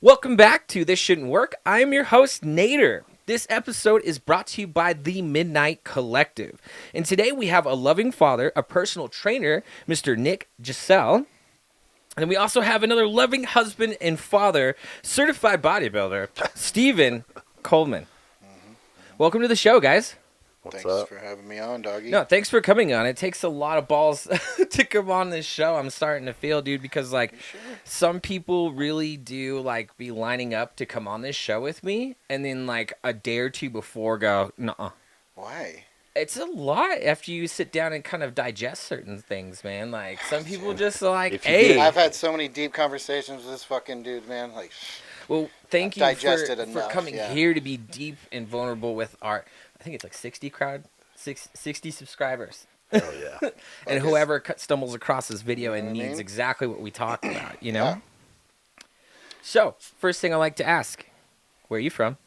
Welcome back to This Shouldn't Work. I am your host, Nader. This episode is brought to you by the Midnight Collective. And today we have a loving father, a personal trainer, Mr. Nick Jassel. And we also have another loving husband and father, certified bodybuilder, Stephen Coleman. Welcome to the show, guys. Thanks for having me on, doggy. No, thanks for coming on. It takes a lot of balls to come on this show. I'm starting to feel, dude, because like some people really do like be lining up to come on this show with me, and then like a day or two before go, nuh-uh. Why? It's a lot after you sit down and kind of digest certain things, man. Like some people just like, hey. I've had so many deep conversations with this fucking dude, man. Like, well, thank you for enough, coming here to be deep and vulnerable with our, I think it's like 60 subscribers. Oh, yeah. And whoever stumbles across this video and needs exactly what we talk about, you know? Yeah. So, first thing I like to ask, where are you from?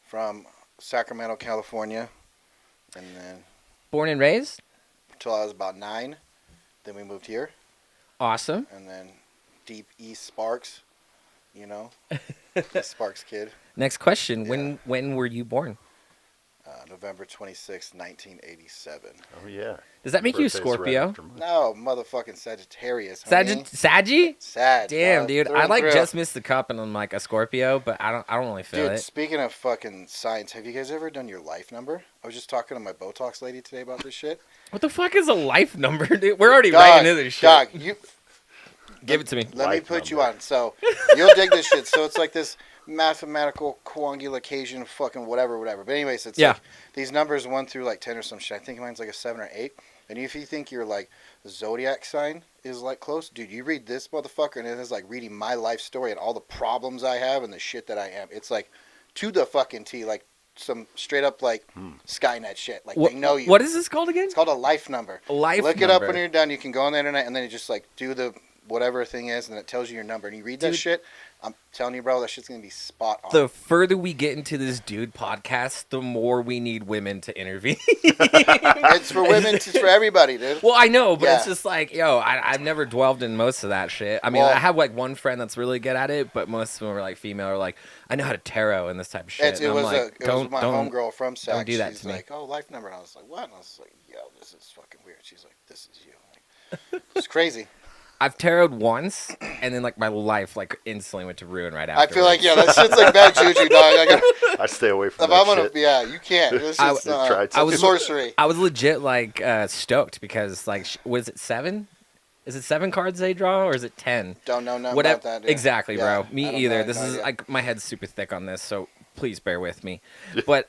From Sacramento, California. And then... Born and raised? Until I was about 9. Then we moved here. Awesome. And then deep East Sparks, you know? Sparks kid. Next question. Yeah. When were you born? November 26, 1987. Oh, yeah. Does that make you a Scorpio? Right no, motherfucking Sagittarius. Saggy? Sad. Damn, dude. I like just missed the cup and I'm like a Scorpio, but I don't really feel it. Dude, speaking of fucking science, have you guys ever done your life number? I was just talking to my Botox lady today about this shit. What the fuck is a life number, dude? We're already right into this shit. Dog, you... Give it to me. Let me put you on. So, you'll dig this shit. So, it's like this mathematical quangulation, fucking whatever. But anyways, it's like these numbers 1 through like 10 or some shit. I think mine's like a 7 or 8. And if you think your like zodiac sign is like close, dude, you read this motherfucker and it is like reading my life story and all the problems I have and the shit that I am. It's like to the fucking T, like some straight up like Skynet shit. Like they know you. What is this called again? It's called a life number. Look it up when you're done. You can go on the internet and then you just like do the whatever thing is, and it tells you your number. And you read that shit, I'm telling you, bro, that shit's going to be spot on. The further we get into this dude podcast, the more we need women to intervene. It's for women, it's for everybody, dude. Well, I know, but it's just like, I've never dwelled in most of that shit. I mean, I have like one friend that's really good at it, but most of them are like female or like, I know how to tarot and this type of shit. It was my homegirl from Sac. Don't do that She's to me. like, oh, life number. And I was like, what? And I was like, yo, this is fucking weird. She's like, this is you. Like, it's crazy. I've taroted once, and then like my life like instantly went to ruin right after. I feel like that shit's like bad juju, dog. I stay away from that shit. Yeah, you can't. This is sorcery. I was legit like stoked because like was it 7? Is it 7 cards they draw or is it 10? Don't know nothing about that. Dude. Exactly, bro. Me either. This is like my head's super thick on this, so please bear with me. But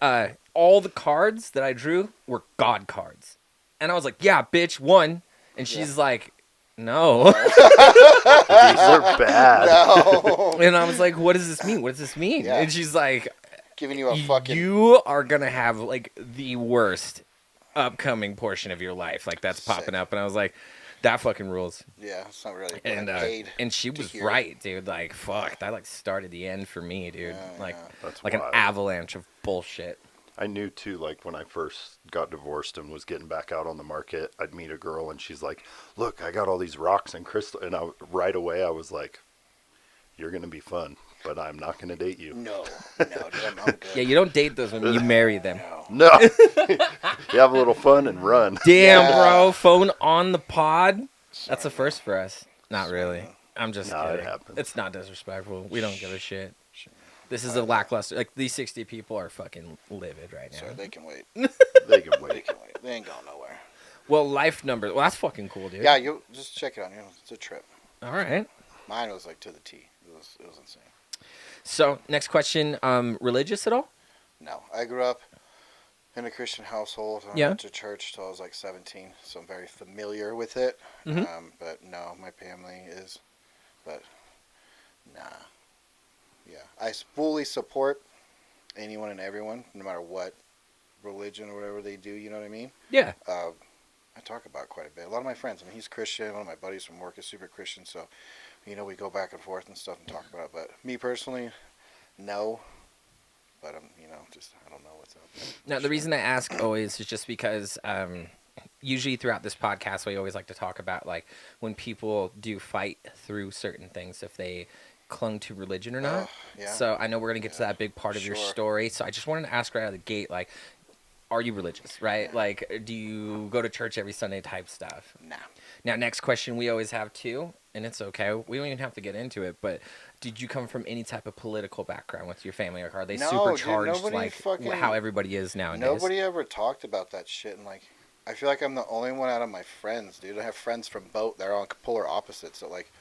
all the cards that I drew were God cards, and I was like, yeah, bitch, 1, and she's like. No. These are bad. No. And I was like, what does this mean? What does this mean? Yeah. And she's like, giving you a fucking... You are going to have like the worst upcoming portion of your life. Like that's popping up. And I was like, that fucking rules. Yeah, it's not really and she was right, dude. Like, fuck. That like started the end for me, dude. Like an avalanche of bullshit. I knew too, like when I first got divorced and was getting back out on the market, I'd meet a girl and she's like, look, I got all these rocks and crystal. And right away I was like, you're going to be fun, but I'm not going to date you. No, dude, I'm good. Yeah, you don't date those women, you marry them. No. You have a little fun and run. Damn, bro. Phone on the pod. That's a first for us. Not really. I'm just kidding. It happens. It's not disrespectful. We don't give a shit. This is a lackluster. Like these 60 people are fucking livid right now. Sorry, they can wait. They can wait. They ain't going nowhere. Well, life number. Well, that's fucking cool, dude. Yeah, you just check it out. It's a trip. All right. Mine was like to the T. It was insane. So next question. Religious at all? No, I grew up in a Christian household. I went to church till I was like 17, so I'm very familiar with it. Mm-hmm. But no, my family is. But nah. Yeah, I fully support anyone and everyone, no matter what religion or whatever they do, you know what I mean? Yeah. I talk about it quite a bit. A lot of my friends, he's Christian. One of my buddies from work is super Christian, so, we go back and forth and stuff and talk about it. But me personally, no. But, I don't know what's up there. Now, the reason I ask always is just because usually throughout this podcast, we always like to talk about, like, when people do fight through certain things, if they clung to religion or not. Yeah. So I know we're going to get to that big part of your Sure. story. So I just wanted to ask right out of the gate, like, are you religious, right? Like, do you go to church every Sunday type stuff? Nah. Now, next question we always have too, and it's okay. We don't even have to get into it, but did you come from any type of political background with your family? Like, are they No, supercharged dude, nobody like fucking- how everybody is nowadays? Nobody ever talked about that shit, and like, I feel like I'm the only one out of my friends, dude. I have friends from both. They're on polar opposites. So like,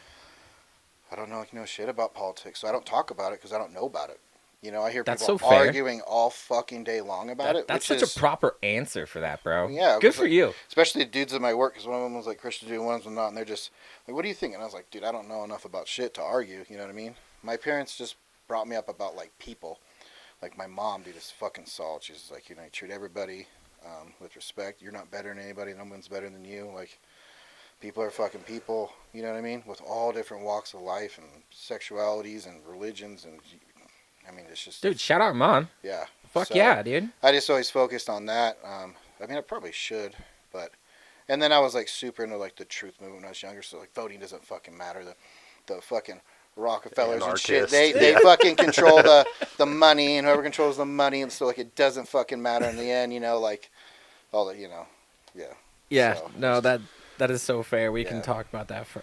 I don't know shit about politics, so I don't talk about it because I don't know about it. You know, I hear That's people so fair. arguing all fucking day long about it. That's which such is, a proper answer for that, bro. Yeah, Good for like, you. Especially the dudes at my work, because one of them was like Christian dude, one of them not, and they're just like, "What do you think?" And I was like, "Dude, I don't know enough about shit to argue." You know what I mean? My parents just brought me up about like people. Like my mom, dude, is fucking solid. She's like, you know, you treat everybody with respect. You're not better than anybody. No one's better than you. Like, people are fucking people. You know what I mean? With all different walks of life and sexualities and religions and. I mean, it's just... Dude, shout out, Mom. Yeah. Fuck so, yeah, dude. I just always focused on that. I mean, I probably should, but... And then I was, like, super into, like, the truth movement when I was younger, so, like, voting doesn't fucking matter. The fucking Rockefellers and shit, they fucking control the money, and whoever controls the money, and so, like, it doesn't fucking matter in the end, you know, like, all the, you know, yeah. Yeah, so, no, that is so fair. We can Yeah. talk about that for...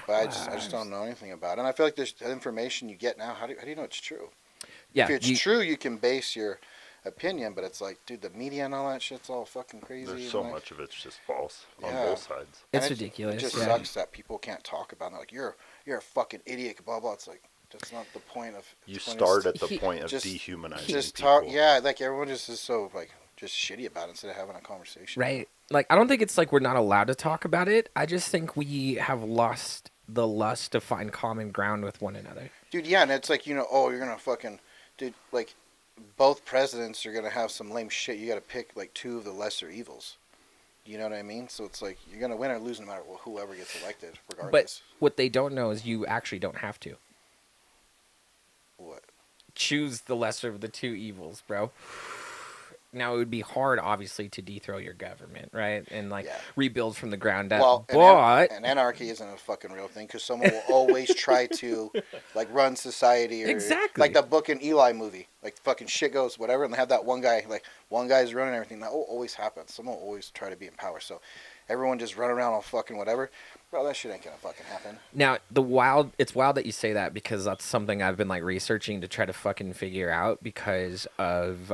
But I just don't know anything about it. And I feel like there's information you get now. How do you know it's true? Yeah, If it's true, you can base your opinion, but it's like, dude, the media and all that shit's all fucking crazy. There's so like, much of it's just false on Yeah. both sides. It's and ridiculous. It just yeah. sucks that people can't talk about it. Like, you're a fucking idiot, blah, blah. It's like, that's not the point of... You the point start is at the point of just- dehumanizing just people. talk, yeah, like, everyone just is so, like, just shitty about it instead of having a conversation. Right. Like, I don't think it's like we're not allowed to talk about it. I just think we have lost the lust to find common ground with one another. Dude, yeah, and it's like, you know, oh, you're going to fucking... Dude, like, both presidents are going to have some lame shit. You got to pick, like, two of the lesser evils. You know what I mean? So it's like, you're going to win or lose no matter whoever gets elected, regardless. But what they don't know is you actually don't have to. What? Choose the lesser of the two evils, bro. Now, it would be hard, obviously, to dethrone your government, right? And, like, Yeah. rebuild from the ground up. Well, but... and anarchy isn't a fucking real thing because someone will always try to, like, run society. Or, Exactly. Like the Book and Eli movie. Like, fucking shit goes whatever, and they have that one guy, like, one guy's running everything. That will always happen. Someone will always try to be in power. So everyone just run around all fucking whatever. Bro, that shit ain't gonna fucking happen. Now, it's wild that you say that because that's something I've been, like, researching to try to fucking figure out because of...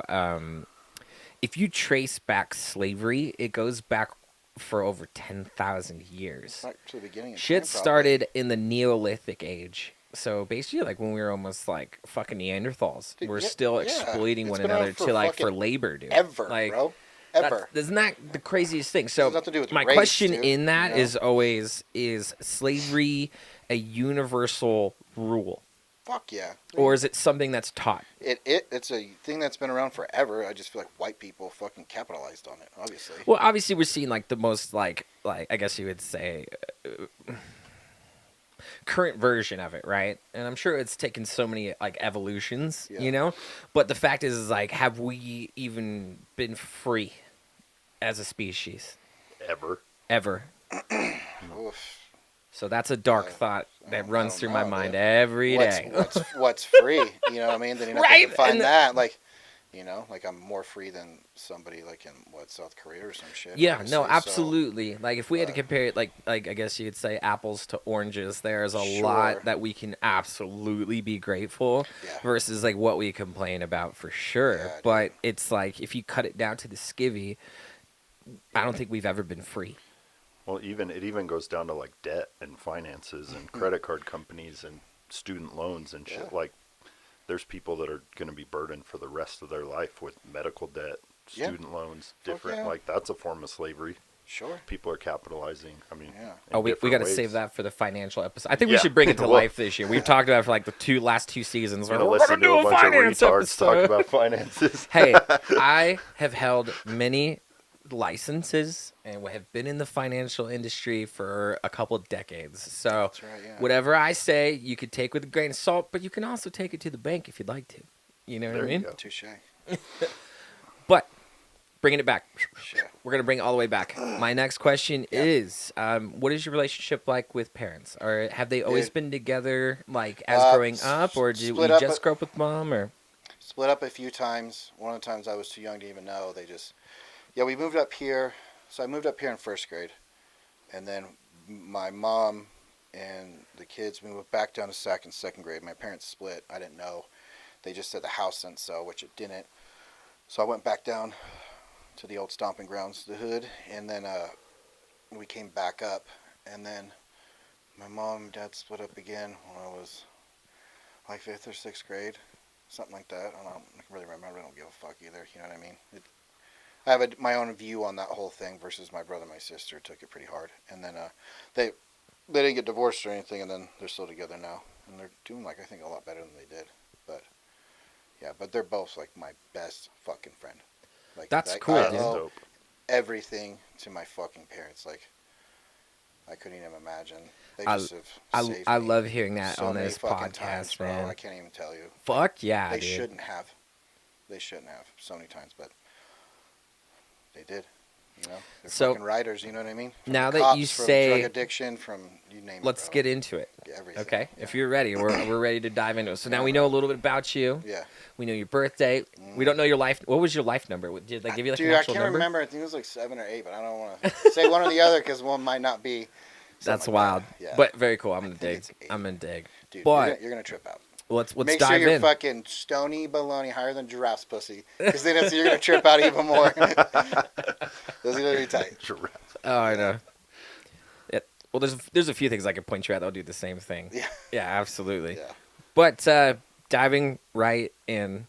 if you trace back slavery, it goes back for over 10,000 years. Right to the beginning. Of Shit time, probably. started in the Neolithic age. So basically, like when we were almost like fucking Neanderthals, Dude, we're yeah, still yeah. exploiting It's one been around another for to like for fucking labor, dude. Ever, like, bro. Ever. Isn't that the craziest thing? So has nothing to do with my race, question dude, in that you know? is always: is slavery a universal rule, Fuck yeah. or is it something that's taught? It's a thing that's been around forever. I just feel like white people fucking capitalized on it, obviously. Well, obviously, we're seeing like the most like I guess you would say current version of it, right? And I'm sure it's taken so many like evolutions, Yeah. you know. But the fact is like, have we even been free as a species Ever. Oof. So that's a dark I- thought I that don't runs through my know, mind dude. every day. What's free? You know what I mean? Then you have Right, to define and that. Like, you know, like I'm more free than somebody like in South Korea or some shit. Yeah, obviously, no, so- absolutely. Like if we had to but- compare it, like I guess you'd say apples to oranges. There's a lot Sure. that we can absolutely be grateful Yeah. versus like what we complain about for sure. Yeah, dude. But it's like if you cut it down to the skivvy, I don't think we've ever been free. Well, it even goes down to like debt and finances and credit card companies and student loans and shit. Yeah. Like, there's people that are going to be burdened for the rest of their life with medical debt, Yeah. student loans, Fuck different. yeah. Like, that's a form of slavery. People People are capitalizing. I mean, Yeah. in Oh, we different got to ways. save that for the financial episode. I think we Yeah. should bring it to Well- life this year. We've talked about it for like the last two seasons. You're We're gonna gonna listen do to a bunch of finance retards talk episode. about finances. Hey, I have held many licenses and have been in the financial industry for a couple of decades. So That's right, yeah. whatever I say, you could take with a grain of salt, but you can also take it to the bank if you'd like to. You know what There I you mean? go. Touche. But bringing it back. Sure. We're gonna bring it all the way back. My next question is, what is your relationship like with parents? Or have they always been together, like as growing up, or did we just grow up with mom? Or split up a few times. One of the times I was too young to even know. We moved up here. So I moved up here in first grade, and then my mom and the kids moved back down to second grade. My parents split. I didn't know. They just said the house didn't sell, which it didn't. So I went back down to the old stomping grounds, the hood, and then we came back up, and then my mom and dad split up again when I was like 5th or 6th grade, something like that. I don't really remember. I don't give a fuck either. You know what I mean? I have my own view on that whole thing versus my brother and my sister took it pretty hard, and then they didn't get divorced or anything, and then they're still together now, and they're doing I think a lot better than they did, but. Yeah, but they're both like my best fucking friend. Like that's cool, I dude. owe everything to my fucking parents. Like I couldn't even imagine. They just have saved I me love hearing that so on many this fucking podcast, times, man. bro. I can't even tell you. Fuck yeah, they dude. shouldn't have. They shouldn't have so many times, but they did. You know, they're fucking writers. You know what I mean? From now the that cops, you from say drug addiction, from you name it. Let's get into it. Everything. Okay, Yeah. if you're ready, we're ready to dive into it. So now we know a little bit about you. Yeah. We know your birthday. We don't know your life. What was your life number? Did they give you like Dude, an actual I can't number? remember. I think it was like 7 or 8, but I don't want to say one or the other because one might not be. That's like wild. That. Yeah. But very cool. I'm gonna dig. It's 8. I'm gonna dig. Dude, but you're gonna trip out. Let's Make dive sure you're in. fucking stony baloney higher than giraffe's pussy, because then you're gonna trip out even more. Those are gonna be tight. Oh, I know. Yeah. Well, there's a few things I could point you at that'll do the same thing. Yeah. Yeah, absolutely. Yeah. But diving right in,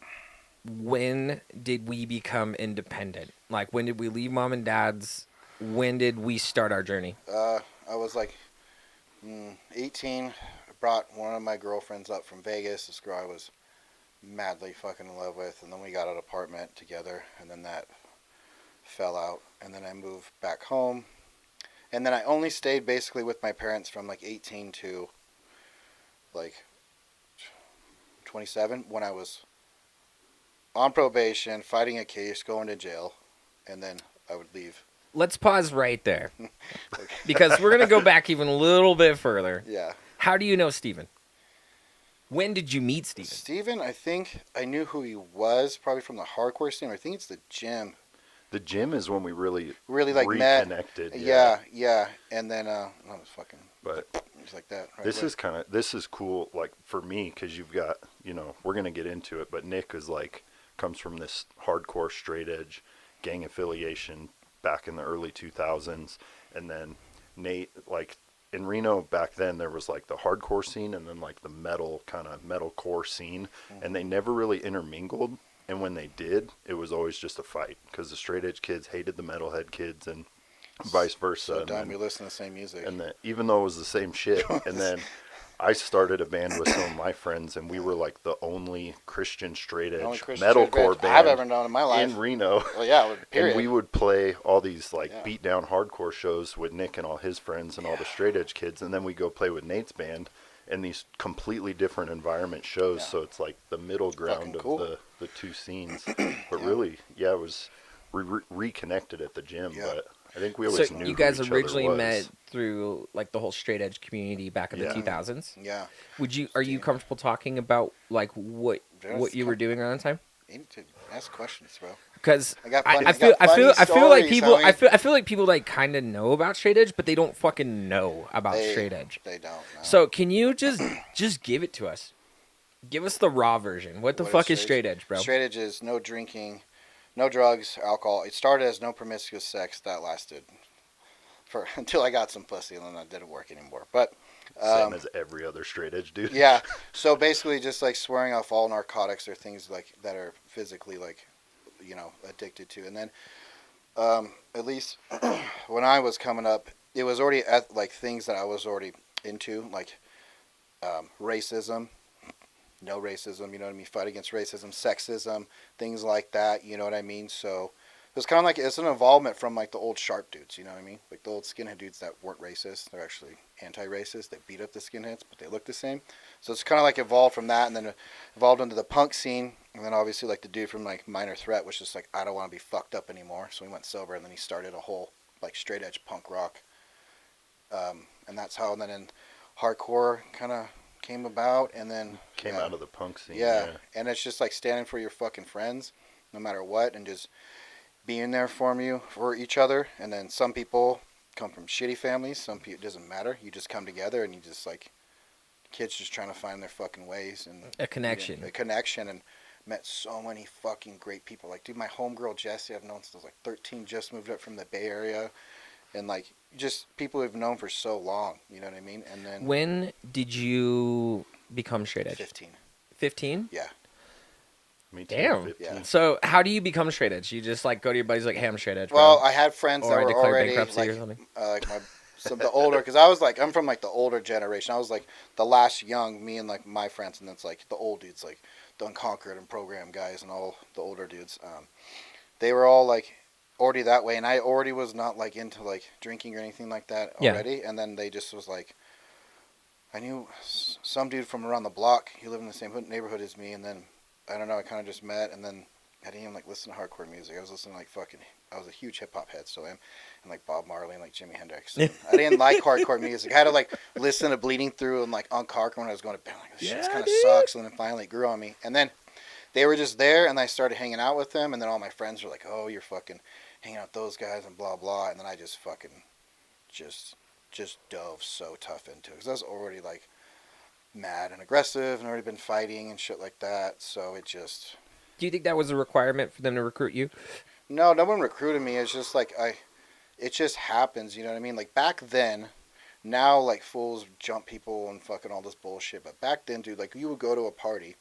when did we become independent? Like, when did we leave mom and dad's? When did we start our journey? I was like 18. Brought one of my girlfriends up from Vegas. This girl I was madly fucking in love with, and then we got an apartment together, and then that fell out, and then I moved back home, and then I only stayed basically with my parents from like 18 to like 27 when I was on probation, fighting a case, going to jail, and then I would leave. Let's pause right there. Okay. Because we're going to go back even a little bit further. Yeah. How do you know Steven? When did you meet Steven? Steven, I think I knew who he was, probably from the hardcore scene. I think it's the gym. The gym is when we really like reconnected. Met. Yeah. And then I was fucking. But it's like that. Right this is cool. Like for me, because you've got we're gonna get into it. But Nick is comes from this hardcore straight edge gang affiliation back in the early 2000s, and then Nate in Reno back then there was the hardcore scene and then the metalcore scene, and they never really intermingled. And when they did, it was always just a fight because the straight edge kids hated the metalhead kids and vice versa. So dumb, we listen to the same music. And even though it was the same shit, and then I started a band with some of my friends, and we were the only Christian straight edge metalcore band I've ever known in my life in Reno. Well, yeah, period. And we would play all these beat down hardcore shows with Nick and all his friends and all the straight edge kids, and then we go play with Nate's band in these completely different environment shows. So it's the middle ground of the two scenes. But really, it was reconnected at the gym. Yeah. But I think we always knew. So you guys who each originally other was. met through the whole straight edge community back in the 2000s. Yeah. Are you comfortable talking about what you were doing around the time? You need to ask questions, bro. Because I feel like people kind of know about straight edge, but they don't fucking know about straight edge. They don't. No. So can you just give it to us? Give us the raw version. What the fuck is straight edge, bro? Straight edge is no drinking, no drugs, alcohol. It started as no promiscuous sex. That lasted until I got some pussy, and then that didn't work anymore. But same as every other straight edge dude. Yeah. So basically, just swearing off all narcotics or things that are physically addicted to. And then at least when I was coming up, it was already at things that I was already into, racism. No racism, you know what I mean? Fight against racism, sexism, things like that, you know what I mean? So it's kind of like it's an involvement from like the old sharp dudes. You know what I mean? Like the old skinhead dudes that weren't racist. They're actually anti-racist. They beat up the skinheads, but they look the same. So it's kind of like evolved from that, and then evolved into the punk scene, and then obviously like the dude from like Minor Threat, which is like I don't want to be fucked up anymore. So he went sober, and then he started a whole like straight edge punk rock, and that's how. And then in hardcore kind of came about, and then came out of the punk scene. Yeah, and it's just like standing for your fucking friends, no matter what, and just being there for each other. And then some people come from shitty families. Some people, it doesn't matter. You just come together and you just like kids just trying to find their fucking ways and a connection. A connection, and met so many fucking great people. Like, dude, my homegirl Jessie, I've known since I was like 13. Just moved up from the Bay Area, and like just people we've known for so long. You know what I mean? And then when did you become straight edge? 15. 15? Yeah. Me too. Damn. 15. Yeah. So how do you become straight edge? You just like go to your buddies like, hey, I'm straight edge. Well, bro. I had friends Or that I were declare already bankruptcy or like, something. the older, because I was like, I'm from like the older generation. I was like the last young, me and like my friends, and that's like the old dudes, like the Unconquered and Program guys and all the older dudes. They were all like already that way, and I already was not like into like drinking or anything like that already. Yeah. And then they just was like, I knew some dude from around the block. He lived in the same neighborhood as me, and then I don't know. I kind of just met, and then I didn't even like listen to hardcore music. I was listening to like fucking. I was a huge hip hop head, so I am, and like Bob Marley and like Jimi Hendrix. I didn't like hardcore music. I had to like listen to Bleeding Through and like on Carker when I was going to bed. Like, this shit kind of sucks. And then finally it grew on me. And then they were just there, and I started hanging out with them. And then all my friends were like, "Oh, you're fucking hanging out with those guys," and blah blah. And then I just fucking just dove so tough into it because I was already like mad and aggressive and already been fighting and shit like that. So it just. Do you think that was a requirement for them to recruit you? No one recruited me. It's just like it just happens, you know what I mean? Like back then, now like fools jump people and fucking all this bullshit. But back then, dude, like you would go to a party,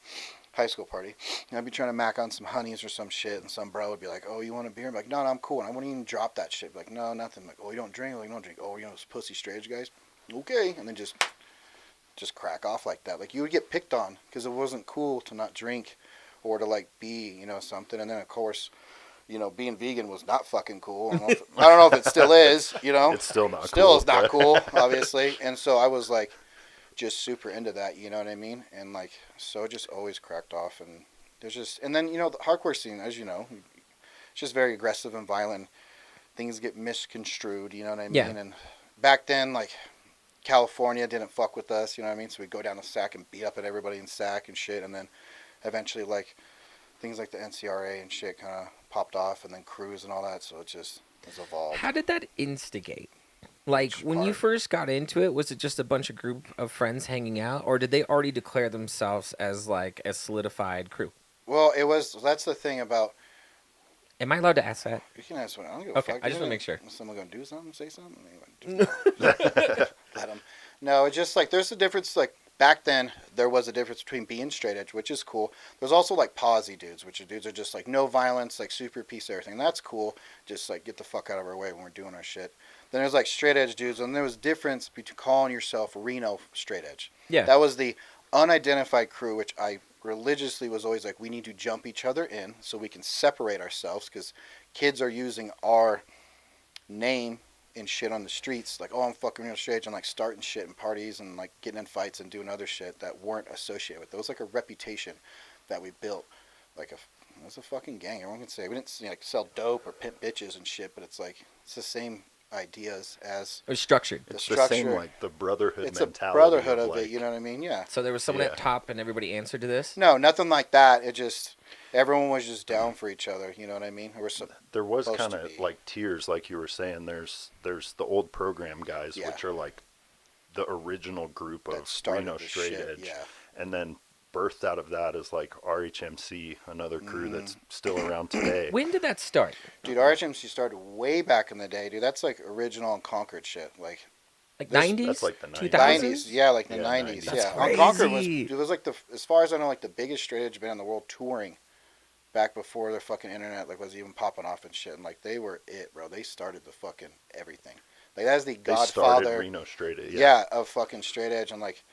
high school party, and I'd be trying to mac on some honeys or some shit, and some bro would be like, "Oh, you want a beer?" I'm like, "No, I'm cool." And I wouldn't even drop that shit. Like, "No, nothing." I'm like, "Oh, you don't drink?" Like, "You don't drink." "Oh, you know those pussy straight edge guys?" "Okay," and then just crack off like that. Like you would get picked on because it wasn't cool to not drink or to like be, you know, something. And then of course, you know, being vegan was not fucking cool. I don't know if it still is, you know. It's still not cool. Still is not cool, obviously. And so I was like just super into that, you know what I mean? And like, so it just always cracked off. And there's just, and then, you know, the hardcore scene, as you know, it's just very aggressive and violent. Things get misconstrued, you know what I mean? Yeah. And back then, like, California didn't fuck with us, you know what I mean? So we'd go down to SAC and beat up at everybody in SAC and shit. And then eventually, like, things like the NCRA and shit kind of popped off, and then Cruise and all that. So it just has evolved. How did that instigate? Like, when you first got into it, was it just a bunch of group of friends hanging out, or did they already declare themselves as, like, a solidified crew? Well, it was, that's the thing about... Am I allowed to ask that? You can ask what I don't give a okay, fuck. I just want to make sure. Is someone going to do something, say something? Let them. No, it's just, like, there's a difference, like, back then, there was a difference between being straight edge, which is cool. There's also, like, posse dudes, which are dudes are just, like, no violence, like, super peace, everything. That's cool. Just, like, get the fuck out of our way when we're doing our shit. Then there's, like, straight edge dudes, and there was difference between calling yourself Reno straight edge. Yeah. That was the unidentified crew, which I religiously was always like, we need to jump each other in so we can separate ourselves, because kids are using our name and shit on the streets, like, oh, I'm fucking Reno straight edge, and like starting shit in parties and like getting in fights and doing other shit that weren't associated with. It was like a reputation that we built, like it was a fucking gang. Everyone can say we didn't like sell dope or pimp bitches and shit, but it's like it's the same ideas as it was structured. It's the same, like the brotherhood it's mentality. It's a brotherhood of like, it, you know what I mean? Yeah. So there was someone at top and everybody answered to this? No, nothing like that. It just, everyone was just down for each other, you know what I mean? There was kind of like tiers, like you were saying. There's the old program guys, which are like the original group of Reno straight edge. Yeah. And then birthed out of that is like RHMC, another crew that's still around today. When did that start? Dude, RHMC started way back in the day, dude. That's like original Unconquered shit. Like 90s? That's like the 90s. 90s, yeah, like the 90s. That's yeah. crazy. Unconquered was like as far as I know, like the biggest straight edge band in the world touring back before their fucking internet like was even popping off and shit. And like they were it, bro. They started the fucking everything. Like that's the godfather. Reno straight edge. Yeah, of fucking straight edge. And like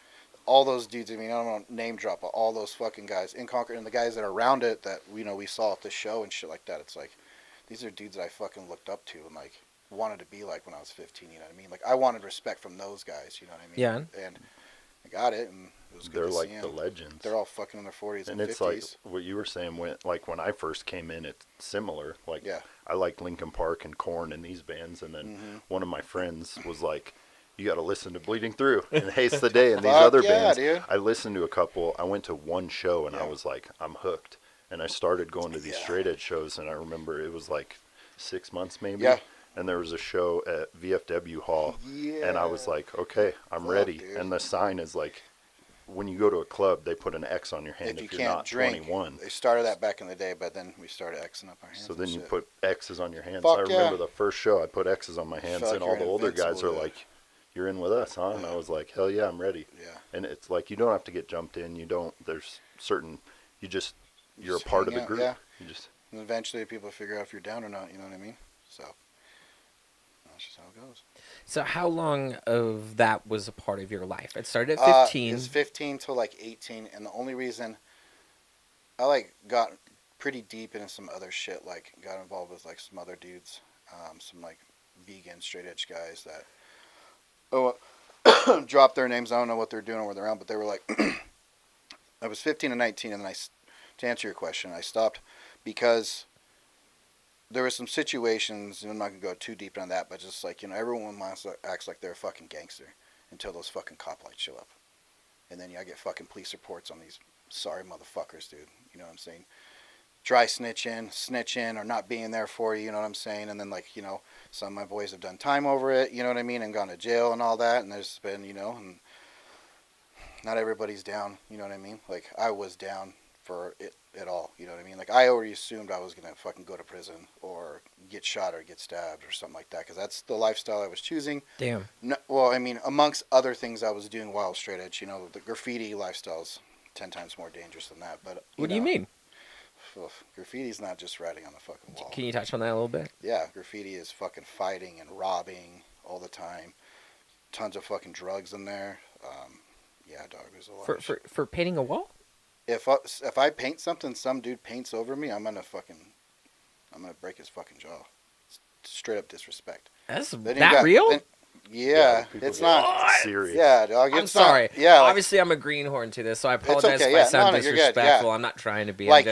all those dudes, I mean, I don't want to name drop, but all those fucking guys in Concord and the guys that are around it that we saw at the show and shit like that. It's like these are dudes that I fucking looked up to and like wanted to be like when I was 15. You know what I mean? Like I wanted respect from those guys. You know what I mean? Yeah. And I got it, and it was good They're to like see the them. legends. They're all fucking in their 40s and 50s. It's like what you were saying when I first came in, it's similar. Like I liked Linkin Park and Korn and these bands, and then one of my friends was like, you got to listen to Bleeding Through and Haste the Day and these other bands. Dude. I listened to a couple. I went to one show and I was like, I'm hooked. And I started going to these straight edge shows, and I remember it was like 6 months maybe. Yeah. And there was a show at VFW Hall, and I was like, okay, I'm ready. Dude. And the sign is like, when you go to a club, they put an X on your hand if you're not drink. 21. They started that back in the day, but then we started Xing up our hands. So then you put X's on your hands. Fuck I remember the first show, I put X's on my hands, and all the older guys are like, you're in with us, huh? And I was like, hell yeah, I'm ready. Yeah. And it's like, you don't have to get jumped in. There's certain, you're a part of the group. Yeah. And eventually people figure out if you're down or not, you know what I mean? So that's just how it goes. So how long of that was a part of your life? It started at 15. It was 15 till like 18, and the only reason I like got pretty deep into some other shit, like got involved with like some other dudes, some like vegan straight edge guys that dropped their names. I don't know what they're doing or where they're at, but they were like, I was 15 and 19, and then to answer your question, I stopped because there were some situations, and I'm not going to go too deep on that, but just like, everyone acts like they're a fucking gangster until those fucking cop lights show up. And then I get fucking police reports on these sorry motherfuckers, dude. You know what I'm saying? Dry snitching, or not being there for you know what I'm saying? And then, like, some of my boys have done time over it, you know what I mean, and gone to jail and all that, and there's been, and not everybody's down, you know what I mean? Like, I was down for it at all, you know what I mean? Like, I already assumed I was going to fucking go to prison or get shot or get stabbed or something like that, because that's the lifestyle I was choosing. Damn. No, well, I mean, amongst other things I was doing while straight edge, the graffiti lifestyle's 10 times more dangerous than that, but... What do you mean? Graffiti's not just writing on the fucking wall. Can you touch on that a little bit? Yeah, graffiti is fucking fighting and robbing all the time. Tons of fucking drugs in there. Yeah, dog, there's a lot. For painting a wall? If I paint something, some dude paints over me, I'm gonna break his fucking jaw. It's straight up disrespect. That real? Yeah, it's not serious. Yeah, dog. I'm sorry. Yeah, obviously I'm a greenhorn to this, so I apologize if I sound disrespectful. I'm not trying to be. Like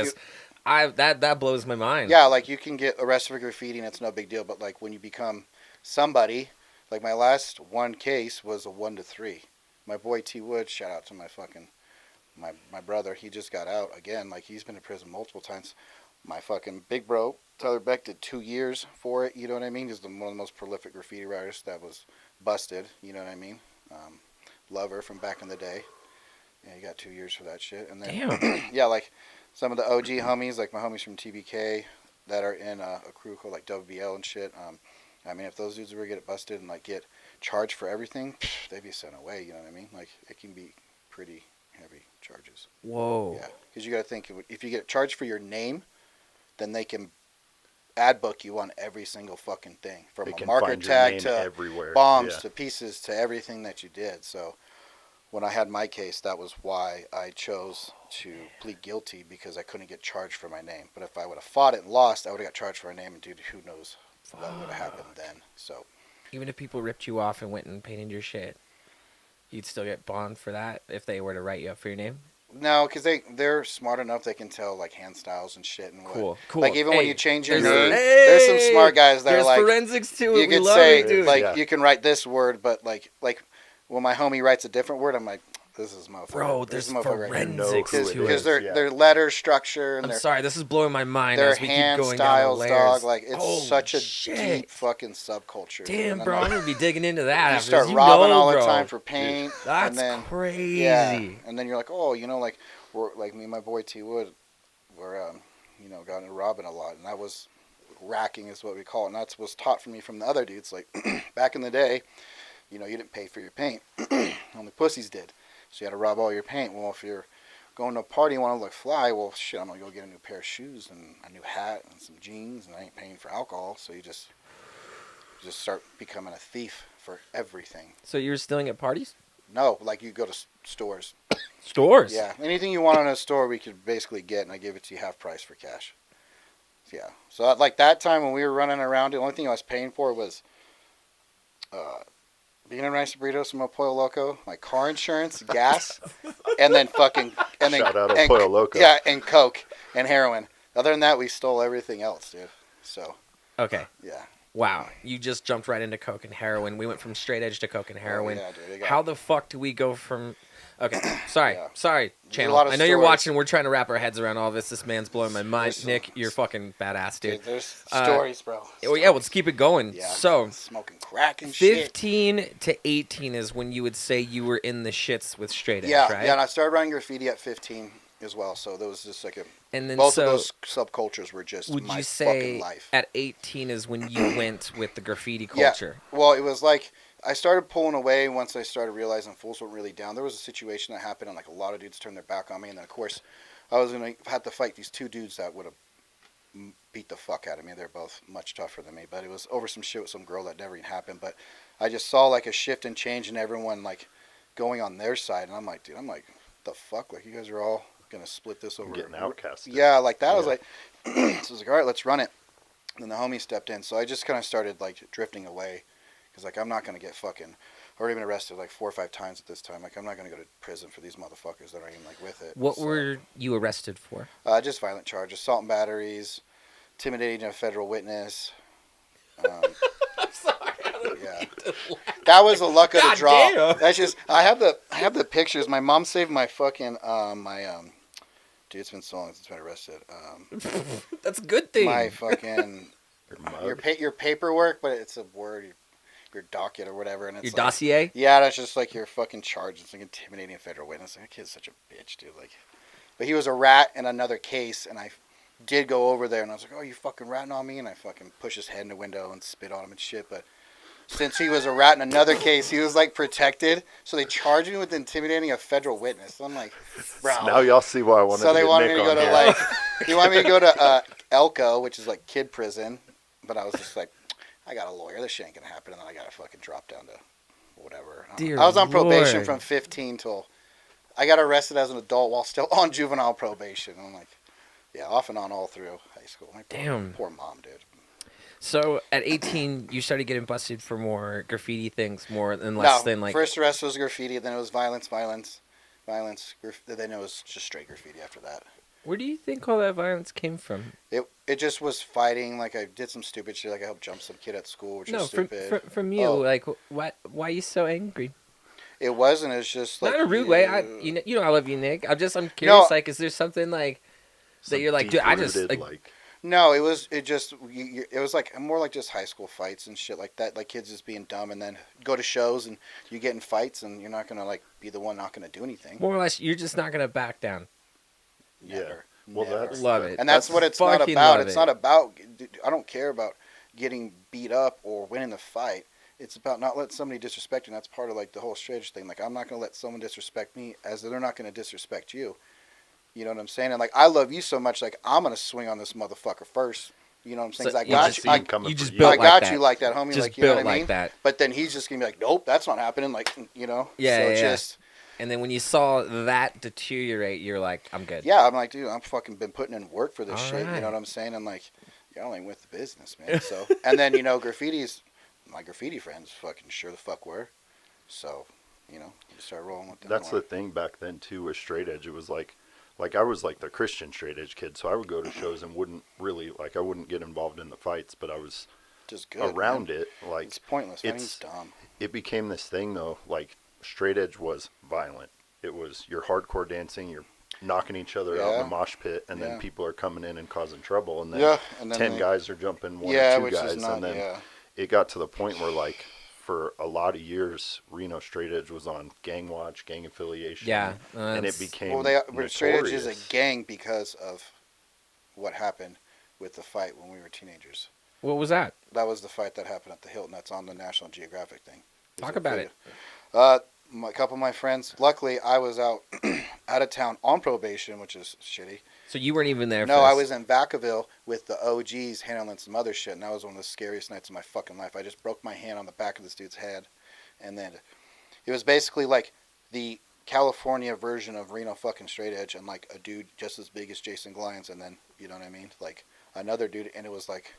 that blows my mind. Yeah, like you can get arrested for graffiti and it's no big deal, but like when you become somebody, like my last one case was a 1 to 3. My boy T Wood, shout out to my brother, he just got out again. Like he's been in prison multiple times. My fucking big bro Tyler Beck did 2 years for it. You know what I mean? He's one of the most prolific graffiti writers that was busted. You know what I mean? Lover from back in the day. Yeah, he got 2 years for that shit. And then yeah, like some of the OG homies, like my homies from TBK that are in a crew called like WBL and shit. I mean, if those dudes were to get busted and like get charged for everything, they'd be sent away. You know what I mean? Like it can be pretty heavy charges. Whoa. Yeah, because you got to think if you get charged for your name, then they can ad book you on every single fucking thing, from a marker tag to everywhere. Bombs to pieces to everything that you did. So when I had my case, that was why I chose to plead guilty, because I couldn't get charged for my name. But if I would have fought it and lost, I would have got charged for my name, and dude, who knows what would have happened then. So even if people ripped you off and went and painted your shit, you'd still get bond for that if they were to write you up for your name? No, because they're smart enough, they can tell like hand styles and shit and what. Cool. Like even when you change your name, there's some smart guys that are like, forensics too. You could say like you can write this word, but like when my homie writes a different word, I'm like, this is motherfucker. Bro, there's forensics to it. Because their letter structure and I'm sorry, this is blowing my mind their as we hand keep going styles, down the layers. dog. Like it's such a deep fucking subculture. Damn, bro, I'm gonna be digging into that. You start robbing all the time for paint. That's and then, crazy. Yeah, and then you're like, oh, like we're like me and my boy T Wood, we're got into robbing a lot, and that was racking is what we call it, and that was taught from me from the other dudes. Like back in the day, you didn't pay for your paint, only pussies did. So you had to rob all your paint. Well, if you're going to a party and want to look fly, well, shit, I'm going to go get a new pair of shoes and a new hat and some jeans, and I ain't paying for alcohol. So you just start becoming a thief for everything. So you were stealing at parties? No, like you go to stores. Stores? Yeah. Anything you want in a store, we could basically get, and I give it to you half price for cash. Yeah. So like that time when we were running around, the only thing I was paying for was being in rice burritos from a Pollo Loco, my car insurance, gas, and then Shout out El Pollo Loco. Yeah, and coke and heroin. Other than that, we stole everything else, dude. So. Okay. Yeah. Wow, you just jumped right into coke and heroin. We went from straight edge to coke and heroin. Oh, yeah, dude, How the fuck do we go from... Okay, sorry, Yeah. sorry, channel. a lot of I know you're stories. watching. We're trying to wrap our heads around all this. This man's blowing my mind. Nick, you're fucking badass, dude. There's stories, bro. Oh yeah, let's keep it going. Yeah, So, smoking crack and shit. 15 to 18 is when you would say you were in the shits with straight edge, right? Yeah, and I started writing graffiti at 15 as well. So there was just like a... And then Both of those subcultures were just would my you fucking say life. at 18 is when you went with the graffiti culture? Yeah. Well, it was like I started pulling away once I started realizing fools weren't really down. There was a situation that happened, and like a lot of dudes turned their back on me. And then, of course, I was gonna have to fight these two dudes that would have beat the fuck out of me. They're both much tougher than me, but it was over some shit with some girl that never even happened. But I just saw like a shift and change in everyone like going on their side, and I'm like, dude, the fuck? Like you guys are all gonna split this over Getting outcasted. Yeah, like that. Yeah. I was like, so I was like, all right, let's run it. And then the homie stepped in, so I just kind of started like drifting away, because like I'm not gonna get fucking already been arrested like 4 or 5 times at this time. Like I'm not gonna go to prison for these motherfuckers that aren't even like with it. What were you arrested for? Just violent charges, assault and batteries, intimidating a federal witness. I'm sorry. Yeah, that was the luck of the draw. Damn. That's just I have the pictures. My mom saved my fucking dude, it's been so long since I've been arrested. That's a good thing. My fucking your paperwork, but it's a word, your docket or whatever, and it's your like, dossier. Yeah, that's just like your fucking charge. It's like intimidating a federal witness. That kid's such a bitch, dude. Like, but he was a rat in another case, and I did go over there, and I was like, "Oh, you fucking ratting on me?" And I fucking pushed his head in the window and spit on him and shit. But since he was a rat in another case, he was like protected, so they charged me with intimidating a federal witness. So I'm like, bro. Now y'all see why I wanted to get Nick on here. So they wanted me to go to like, he wanted me to go to Elko, which is like kid prison, but I was just like, I got a lawyer. This shit ain't gonna happen, and then I got to fucking drop down to whatever. I was on probation Lord. from 15 till I got arrested as an adult while still on juvenile probation. I'm like, yeah, off and on all through high school. Damn. Poor mom, dude. So at 18, you started getting busted for more graffiti things, more than less than like. First arrest was graffiti, then it was violence. Then it was just straight graffiti after that. Where do you think all that violence came from? It just was fighting. Like I did some stupid shit. Like I helped jump some kid at school, which was stupid. From you. Like why are you so angry? It wasn't. It's just like not in a rude way. You know I love you, Nick. I'm curious. No, like, is there something like that you're like, dude? I just like. No, it was like more like just high school fights and shit like that. Like kids just being dumb, and then go to shows and you get in fights, and you're not gonna like be the one not gonna do anything. More or less, you're just not gonna back down. Never. Yeah. Well, never. Love it. And that's what it's not about. It's not about. I don't care about getting beat up or winning the fight. It's about not letting somebody disrespect you. And that's part of like the whole straight edge thing. Like I'm not gonna let someone disrespect me, as they're not gonna disrespect you. You know what I'm saying? And like I love you so much, like I'm gonna swing on this motherfucker first. You know what I'm saying? So I got you. You just I built got like you that. like that, homie. Just like you know built what I mean? like that. But then he's just gonna be like, nope, that's not happening. Like you know? Yeah, so yeah. Just, and then when you saw that deteriorate, you're like, I'm good. Yeah, I'm like, dude, I'm fucking been putting in work for this all shit. right. You know what I'm saying? And like, y'all ain't with the business, man. So and then graffiti's my graffiti friends fucking sure the fuck were. So, you start rolling with them. That's the thing back then too with straight edge. It was like I was like the Christian straight edge kid, so I would go to shows and wouldn't get involved in the fights, but I was just good around man. It. Like it's pointless. It's dumb. It became this thing though. Like straight edge was violent. It was you're hardcore dancing. You're knocking each other out in the mosh pit, and then people are coming in and causing trouble, and then, 10 guys are jumping one or 2 guys, and then it got to the point where like for a lot of years, Reno straight edge was on gang watch, gang affiliation. Yeah, and it became straight edge is a gang because of what happened with the fight when we were teenagers. What was that? That was the fight that happened at the Hilton. That's on the National Geographic thing. Talk about it. A couple of my friends. Luckily, I was out of town on probation, which is shitty. So you weren't even there. No, I was in Vacaville with the OGs handling some other shit, and that was one of the scariest nights of my fucking life. I just broke my hand on the back of this dude's head, and then it was basically like the California version of Reno fucking straight edge, and like a dude just as big as Jason Glyons, and then you know what I mean, like another dude, and it was like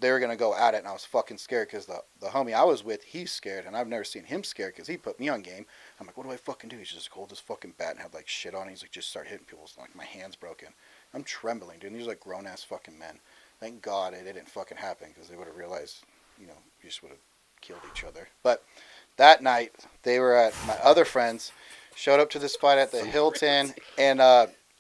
they were gonna go at it, and I was fucking scared because the homie I was with, he's scared, and I've never seen him scared because he put me on game. I'm like, what do I fucking do? He's just hold this fucking bat and have like shit on it. He's like, just start hitting people. It's like my hand's broken. I'm trembling, dude. And these are like grown ass fucking men. Thank God it didn't fucking happen because they would have realized, you just would have killed each other. But that night they were at my other friends, showed up to this fight at the Hilton, and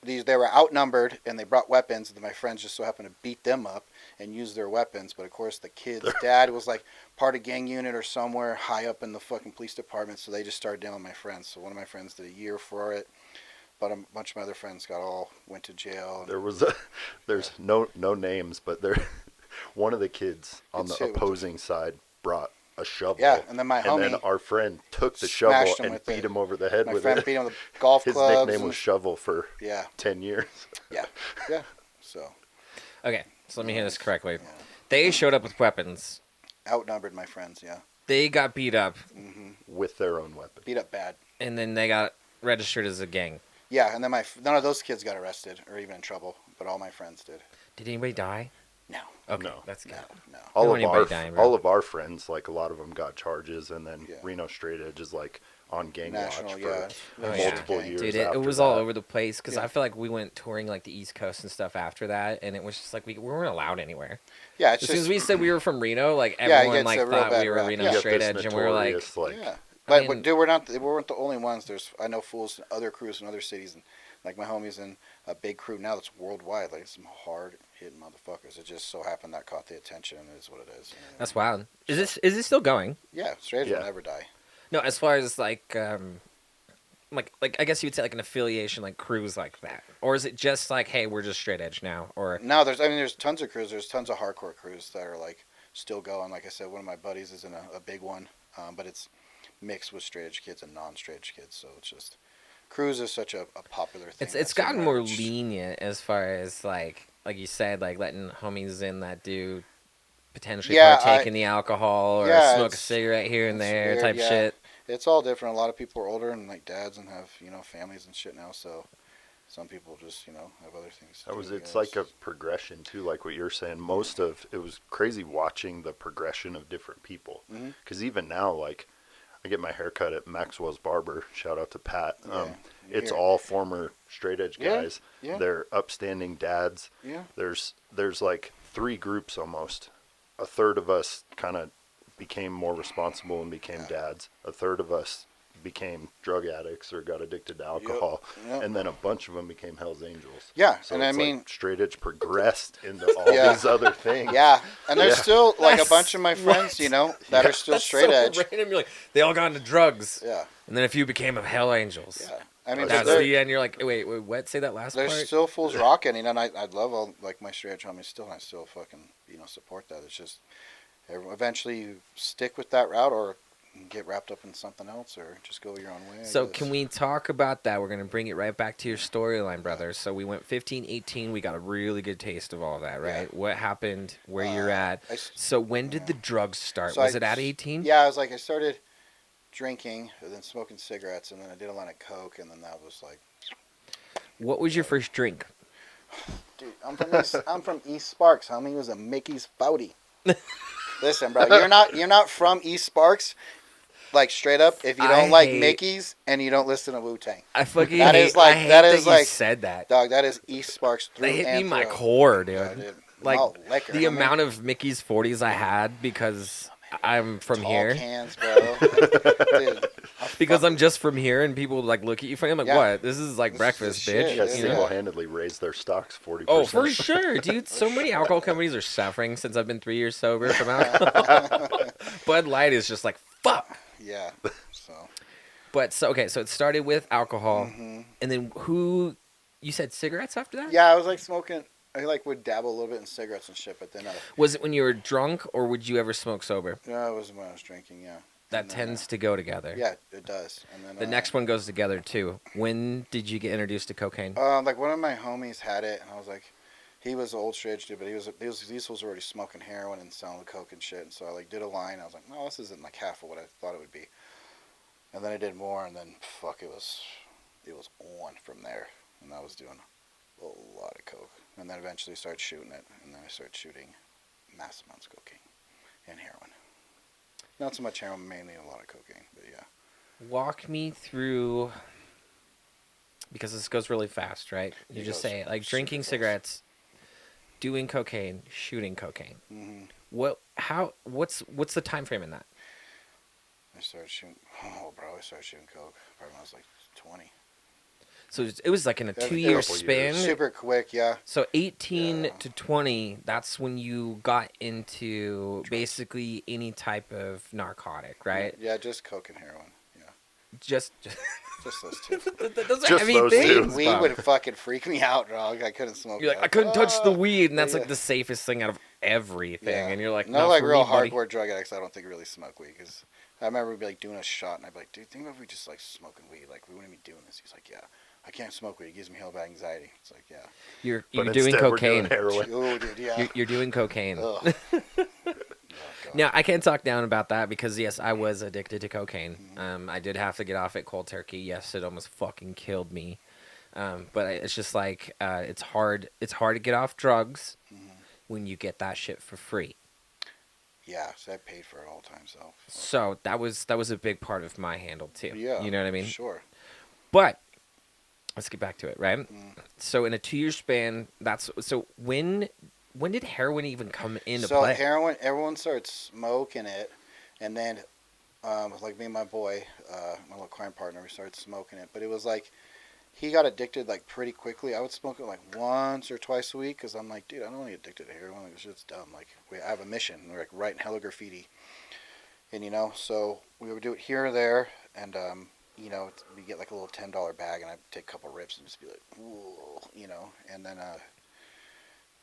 they were outnumbered and they brought weapons, and my friends just so happened to beat them up and use their weapons. But of course the kid's dad was like part of gang unit or somewhere high up in the fucking police department, so they just started dealing with my friends. So one of my friends did a year for it, but a bunch of my other friends went to jail. There's no names, but one of the kids on the opposing side brought a shovel. Yeah, and then our friend took the shovel and beat him over the head with it. My friend beat him with golf clubs. His nickname was Shovel for 10 years. Yeah. So. Okay, so let me hear this correctly. Yeah. They showed up with weapons. Outnumbered my friends, yeah. They got beat up. Mm-hmm. With their own weapon. Beat up bad. And then they got registered as a gang. Yeah, and then none of those kids got arrested or even in trouble, but all my friends did. Did anybody die? No. Okay, no. That's good. No. All of our friends, like a lot of them got charges, and then Reno Straight Edge is like on gang watch for multiple years. Dude, it was all over the place because I feel like we went touring like the East Coast and stuff after that, and it was just like we weren't allowed anywhere. Yeah, as soon as we said we were from Reno, like everyone like thought we were Reno Straight Edge, and we were like, yeah. But dude, we weren't the only ones. I know fools in other crews in other cities, and like my homies in a big crew now that's worldwide. Like some hard hitting motherfuckers. It just so happened that caught the attention, and it is what it is. That's wild. Is this still going? Yeah, Straight Edge will never die. No, as far as like I guess you would say like an affiliation, like crews like that, or is it just like, hey, we're just Straight Edge now? Or no, there's tons of crews. There's tons of hardcore crews that are like still going. Like I said, one of my buddies is in a big one, but it's mixed with straight edge kids and non-straight edge kids. So it's just crews is such a popular thing. It's gotten more lenient as far as like you said, like letting homies in that do potentially partake in the alcohol or smoke a cigarette here and there type shit. It's all different. A lot of people are older and like dads and have families and shit now. So some people just have other things. It's like a progression too, like what you're saying. It was crazy watching the progression of different people. Because even now, like I get my haircut at Maxwell's Barber. Shout out to Pat. It's all former straight edge guys. Yeah. They're upstanding dads. Yeah. There's like 3 groups almost. A third of us kind of became more responsible and became dads. A third of us became drug addicts or got addicted to alcohol. Yep. And then a bunch of them became Hell's Angels. Yeah. So and I mean, like straight edge progressed into all these other things. Yeah. And there's still like a bunch of my friends, that are still straight edge. Random. You're like, they all got into drugs. Yeah. And then a few became Hell Angels. Yeah. I mean, that's the end. You're like, wait, what? Say that last part. There's still fools rocking, and I'd love all like my straight edge homies still, and I still fucking support that. It's just eventually you stick with that route or get wrapped up in something else or just go your own way. So can we talk about that? We're going to bring it right back to your storyline, brother. So we went 15, 18. We got a really good taste of all of that, right? Yeah. What happened, where you're at. So when did the drugs start? Was it at 18? Yeah, I started drinking and then smoking cigarettes, and then I did a line of coke, and then that was like... What was your first drink? Dude, I'm from East Sparks, homie. It was a Mickey's Fouty. Listen, bro, you're not from East Sparks, like straight up. If you don't like Mickey's and you don't listen to Wu-Tang, I fucking hate that you said that, dog. That is East Sparks. They hit me my core, dude. Yeah, dude. Like the amount of Mickey's 40s I had because I'm from here. Cans, bro. Dude, because I'm just from here, and people like look at you funny. I'm like, what? This is like breakfast, bitch. You guys single-handedly raised their stocks 40%. Oh, for sure, dude. So many alcohol companies are suffering since I've been 3 years sober from alcohol. Bud Light is just like, fuck. Yeah. So. But so it started with alcohol, and then you said cigarettes after that? Yeah, I was like smoking. I would dabble a little bit in cigarettes and shit, but then was it when you were drunk, or would you ever smoke sober? No, it was when I was drinking. Yeah. That tends to go together. Yeah, it does. And then the next one goes together too. When did you get introduced to cocaine? Like one of my homies had it, and I was like, he was an old straight edge dude, but these fools were already smoking heroin and selling coke and shit. And so I did a line. I was like, no, this isn't like half of what I thought it would be. And then I did more, and then fuck, it was on from there, and I was doing a lot of coke. and then eventually started shooting it, and then I started shooting massive amounts of cocaine and heroin. Not so much heroin, mainly a lot of cocaine, but yeah. Walk me through, because this goes really fast, right? You just say it, like drinking cigarettes, doing cocaine, shooting cocaine. Mm-hmm. What's the time frame in that? I started shooting coke probably when I was like 20. So it was like in a It was 2-year couple span. years. Super quick, yeah. So 18 to 20, that's when you got into Drugs. basically any type of narcotic, right? Yeah, just coke and heroin. Yeah, Just just those two. those are Just heavy those things. two. Weed would fucking freak me out, dog. I couldn't smoke. You're like, that. I couldn't touch the Ah! weed, and that's Yeah. like the safest thing out of everything. Yeah. And you're like, no, not like for real me, buddy. hardcore drug addicts. I don't think really smoke weed because I remember we'd be like doing a shot, and I'd be like, dude, think about if we just like smoking weed. Like we wouldn't be doing this. He's like, yeah, I can't smoke weed. It gives me hell bad anxiety. It's like, yeah. You're But doing instead we're doing cocaine. heroin. Oh, dude, yeah. You're doing cocaine. Ugh. Oh, God. Now, I can't talk down about that because, yes, I was addicted to cocaine. I did have to get off it cold turkey. Yes, it almost fucking killed me. But it's just like it's hard to get off drugs when you get that shit for free. Yeah, so I paid for it all the time, so. So that was a big part of my handle too. Yeah. You know what I mean? Sure. But let's get back to it, right? Mm. So in a 2-year span, when did heroin even come into So play? heroin, everyone started smoking it, and then, like me and my boy, my little crime partner, we started smoking it. But it was like, he got addicted like pretty quickly. I would smoke it like once or twice a week because I'm like, dude, I don't want to get addicted to heroin. Like, this shit's dumb. Like, I have a mission. We're like writing hella graffiti, and so we would do it here or there, and we get like a little $10 bag, and I'd take a couple rips and just be like, ooh, and then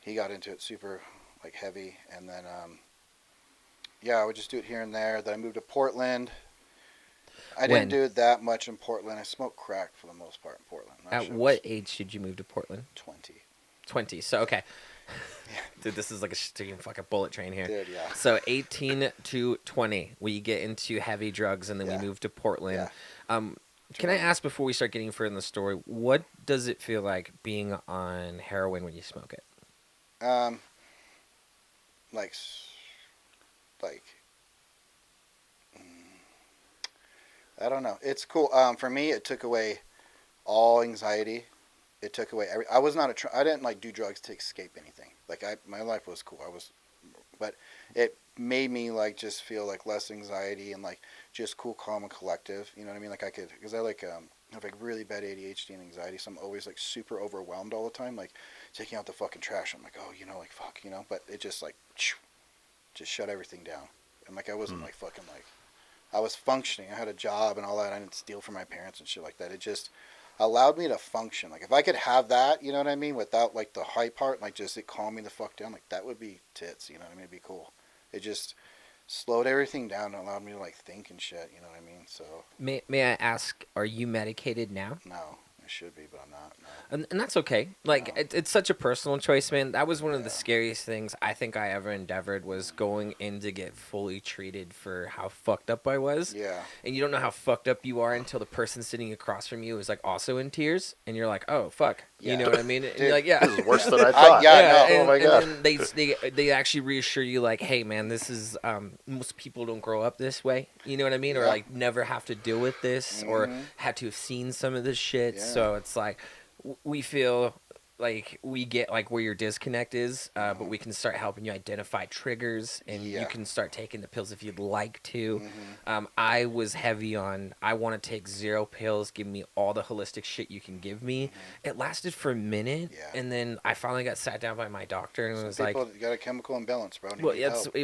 he got into it super like heavy, and then I would just do it here and there. Then I moved to Portland. I didn't do it that much in Portland. I smoked crack for the most part in Portland. At what age did you move to Portland? 20. 20. So okay. Dude, this is like a fucking bullet train here. Dude, yeah. So 18 to 20, we get into heavy drugs, and then we move to Portland. Yeah. Can I ask before we start getting further in the story, what does it feel like being on heroin when you smoke it? I don't know. It's cool. For me, it took away all anxiety. It took away I was not I didn't like do drugs to escape anything. Like my life was cool. But it made me like just feel like less anxiety and like just cool, calm, and collective. You know what I mean? Like because I have like really bad ADHD and anxiety, so I'm always like super overwhelmed all the time. Like taking out the fucking trash, I'm like, oh, like fuck, But it just like just shut everything down, and like I wasn't like fucking like I was functioning. I had a job and all that. I didn't steal from my parents and shit like that. It just allowed me to function. Like if I could have that, you know what I mean, without like the high part, like just it calmed me the fuck down. Like that would be tits. You know what I mean? It'd be cool. It just slowed everything down and allowed me to like think and shit. You know what I mean? So May I ask, are you medicated now? no. Should be, but I'm not. No. And that's okay. Like it's such a personal choice, man. That was one of the scariest things I think I ever endeavored was going in to get fully treated for how fucked up I was. Yeah. And you don't know how fucked up you are until the person sitting across from you is like also in tears, and you're like, oh fuck, you know what I mean? And you're like, yeah, This is worse than I thought. Yeah, oh my god. And then they actually reassure you like, hey man, this is most people don't grow up this way. You know what I mean? Or like never have to deal with this, or had to have seen some of this shit. Yeah. So it's like we feel like we get like where your disconnect is, but we can start helping you identify triggers, and you can start taking the pills if you'd like to. I was heavy on I want to take 0 pills, give me all the holistic shit you can give me. It lasted for a minute, and then I finally got sat down by my doctor and was like, you got a chemical imbalance, bro. well,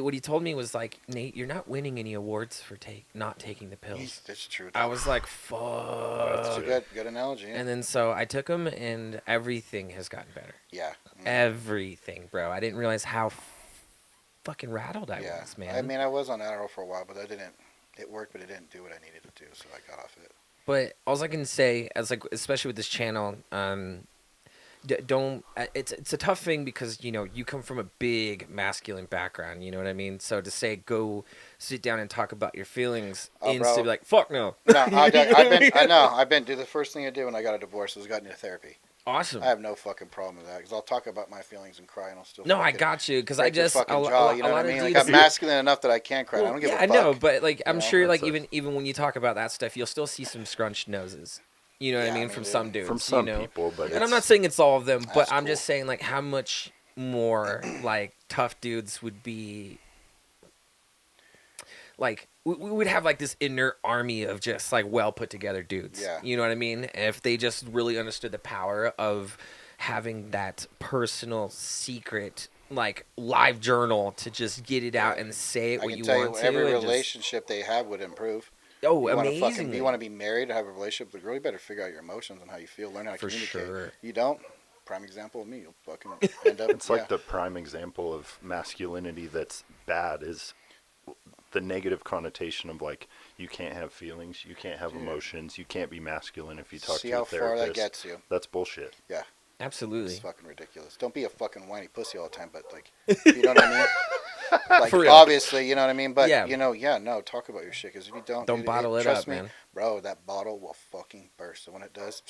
what he told me was like, Nate, you're not winning any awards for not taking the pills. That's true. I was like, fuck. That's a good analogy. Yeah. And then so I took them, and everything has gotten better. Yeah. Everything, bro. I didn't realize how fucking rattled I was, man. I mean, I was on Adderall for a while, but it worked, but it didn't do what I needed to do, so I got off it. But all I can say, as like, especially with this channel, don't. It's a tough thing because you come from a big masculine background. You know what I mean. So to say go sit down and talk about your feelings, instead of like fuck no. No, I've been. Dude, the first thing I did when I got a divorce was got into therapy. Awesome. I have no fucking problem with that because I'll talk about my feelings and cry and I'll still. No, I got you because I break your just fucking a jaw. You know lot what I of mean? dudes. Like I'm masculine enough that I can cry. I don't give a fuck. I know, but like I'm know? sure, like That's even when you talk about that stuff, you'll still see some scrunched noses. You know what I mean? From dude, some dudes. From some you know? people, but And I'm not saying it's all of them, but That's I'm cool. just saying like how much more like tough dudes would be. Like we would have like this inner army of just like well put together dudes. Yeah. You know what I mean? If they just really understood the power of having that personal secret like live journal to just get it out and say it I what can you tell want you, to. every And relationship they have would improve. oh, You want amazingly. to be married, have a relationship with a girl. You better figure out your emotions and how you feel. Learn how to For communicate. sure. You don't. Prime example of me. You'll fucking end up. it's like the prime example of masculinity that's bad is the negative connotation of like you can't have feelings, you can't have emotions, you can't be masculine if you talk See to how a therapist. far that gets you. That's bullshit. Yeah. Absolutely. It's fucking ridiculous. Don't be a fucking whiny pussy all the time, but like, you know what I mean? Like, For real. obviously, you know what I mean? But, Yeah. no, talk about your shit, because if you don't Bottle it trust up, me, man. bro, that bottle will fucking burst. And when it does,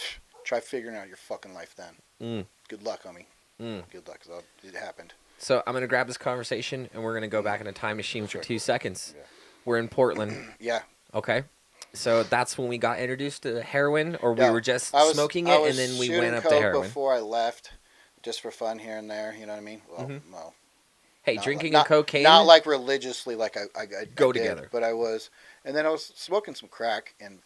try figuring out your fucking life then. Good luck, homie. Good luck, because it happened. So I'm gonna grab this conversation and we're gonna go back in a time machine Sure. for 2 seconds. Yeah. We're in Portland. Yeah. Okay. So that's when we got introduced to heroin, or we No, were just I was- smoking I it was and then we shooting went up to coke heroin. before I left, just for fun here and there, you know what I mean? Well, well. Hey, Not drinking like, and cocaine not like religiously, like I go did, together. but I was, and then I was smoking some crack, and